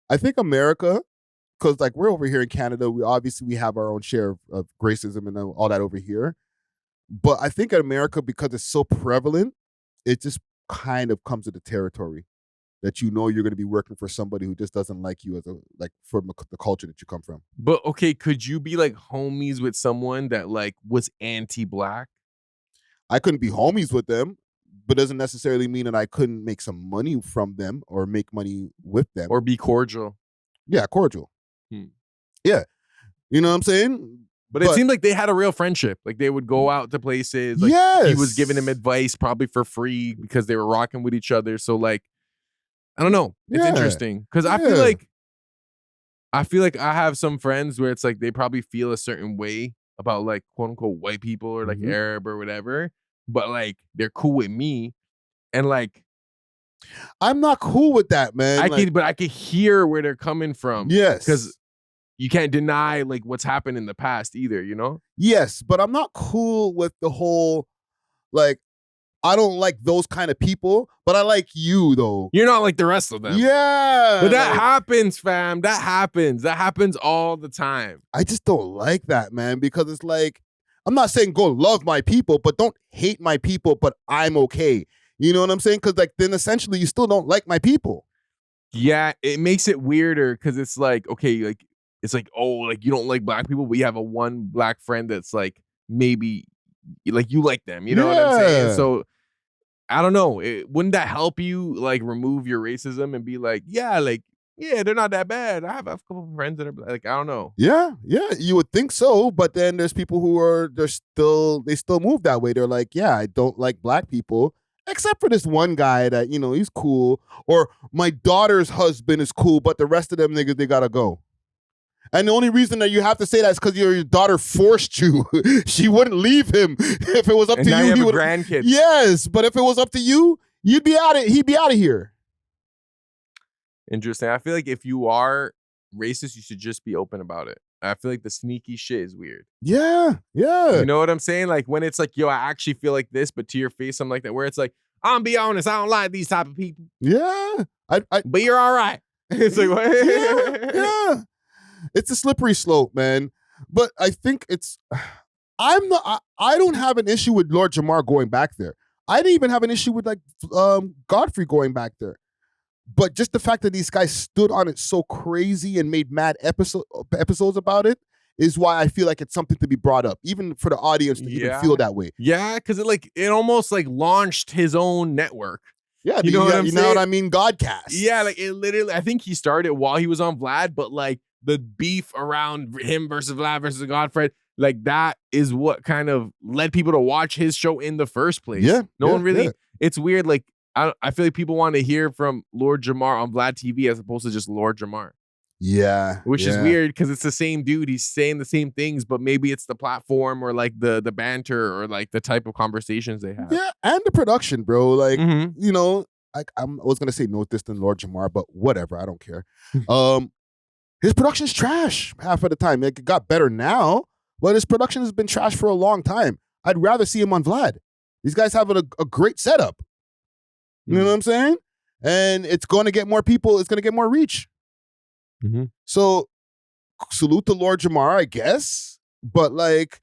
I think America, because like we're over here in Canada, we have our own share of racism and all that over here. But I think in America, because it's so prevalent, it just kind of comes with the territory that you know you're going to be working for somebody who just doesn't like you from the culture that you come from. But okay, could you be like homies with someone that like was anti-black? I couldn't be homies with them, but doesn't necessarily mean that I couldn't make some money from them or make money with them. Or be cordial. Yeah, cordial. Yeah. You know what I'm saying? But it seemed like they had a real friendship. Like they would go out to places. Like he was giving him advice probably for free because they were rocking with each other. So like, I don't know. It's interesting. Because I feel like I have some friends where it's like they probably feel a certain way about like quote unquote white people or like Arab or whatever. But like they're cool with me. And like I'm not cool with that, man. I could hear where they're coming from. Yes. Because you can't deny like what's happened in the past either, you know? Yes, but I'm not cool with the whole, like, I don't like those kind of people, but I like you, though. You're not like the rest of them. Yeah. But that happens, fam. That happens. That happens all the time. I just don't like that, man, because it's like, I'm not saying go love my people, but don't hate my people, but I'm okay. You know what I'm saying? Because like then essentially you still don't like my people. Yeah, it makes it weirder because it's like, okay, like, it's like, oh, like you don't like black people, but you have a one black friend that's like maybe like you like them. You know what I'm saying? So I don't know. Wouldn't that help you like remove your racism and be like, yeah, they're not that bad. I have a couple of friends that are like, I don't know. Yeah, you would think so, but then there's people who they still move that way. They're like, yeah, I don't like black people. Except for this one guy that, you know, he's cool. Or my daughter's husband is cool, but the rest of them niggas, they gotta go. And the only reason that you have to say that is because your daughter forced you. She wouldn't leave him. If it was up to now you, you have a grandkid. Yes, but if it was up to you, he'd be out of here. Interesting. I feel like if you are racist, you should just be open about it. I feel like the sneaky shit is weird. Yeah. You know what I'm saying? Like when it's like, yo, I actually feel like this, but to your face, I'm like that. Where it's like, I'm gonna be honest, I don't like these type of people. Yeah. But you're all right. It's like, what? Yeah. It's a slippery slope, man. But I think I don't have an issue with Lord Jamar going back there. I didn't even have an issue with like Godfrey going back there. But just the fact that these guys stood on it so crazy and made mad episodes about it is why I feel like it's something to be brought up, even for the audience to even feel that way. Yeah, because it almost like launched his own network. Yeah, you know what I mean? Godcast. Yeah, like it literally, I think he started while he was on Vlad, but like the beef around him versus Vlad versus Godfrey, like that is what kind of led people to watch his show in the first place. Yeah. No one really, it's weird. Like, I feel like people want to hear from Lord Jamar on Vlad TV as opposed to just Lord Jamar. Yeah. Which is weird because it's the same dude. He's saying the same things, but maybe it's the platform or like the banter or like the type of conversations they have. Yeah, and the production, bro. Like, you know, I was going to say no distant Lord Jamar, but whatever. I don't care. His production's trash half of the time. Like, it got better now, but his production has been trash for a long time. I'd rather see him on Vlad. These guys have a great setup. You know what I'm saying? And it's going to get more people. It's going to get more reach. So salute to Lord Jamar, I guess. But like,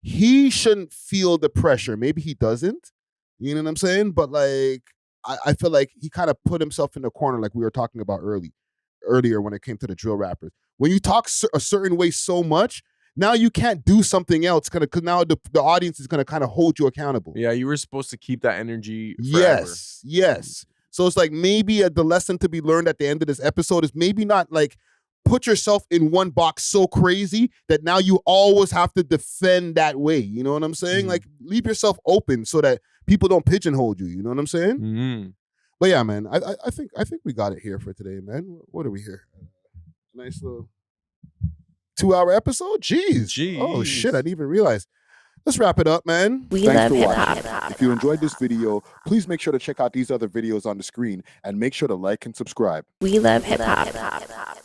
he shouldn't feel the pressure. Maybe he doesn't. You know what I'm saying? But like, I feel like he kind of put himself in the corner like we were talking about earlier when it came to the drill rappers. when you talk a certain way so much, now you can't do something else because now the audience is going to kind of hold you accountable. Yeah, you were supposed to keep that energy forever. Yes. So it's like maybe the lesson to be learned at the end of this episode is maybe not like put yourself in one box so crazy that now you always have to defend that way. You know what I'm saying? Like leave yourself open so that people don't pigeonhole you. You know what I'm saying? But yeah, man, I think we got it here for today, man. What are we here? Nice little 2-hour episode. Jeez. Oh shit, I didn't even realize. Let's wrap it up, man. Thanks for watching. If you enjoyed this video, please make sure to check out these other videos on the screen and make sure to like and subscribe. We love hip hop.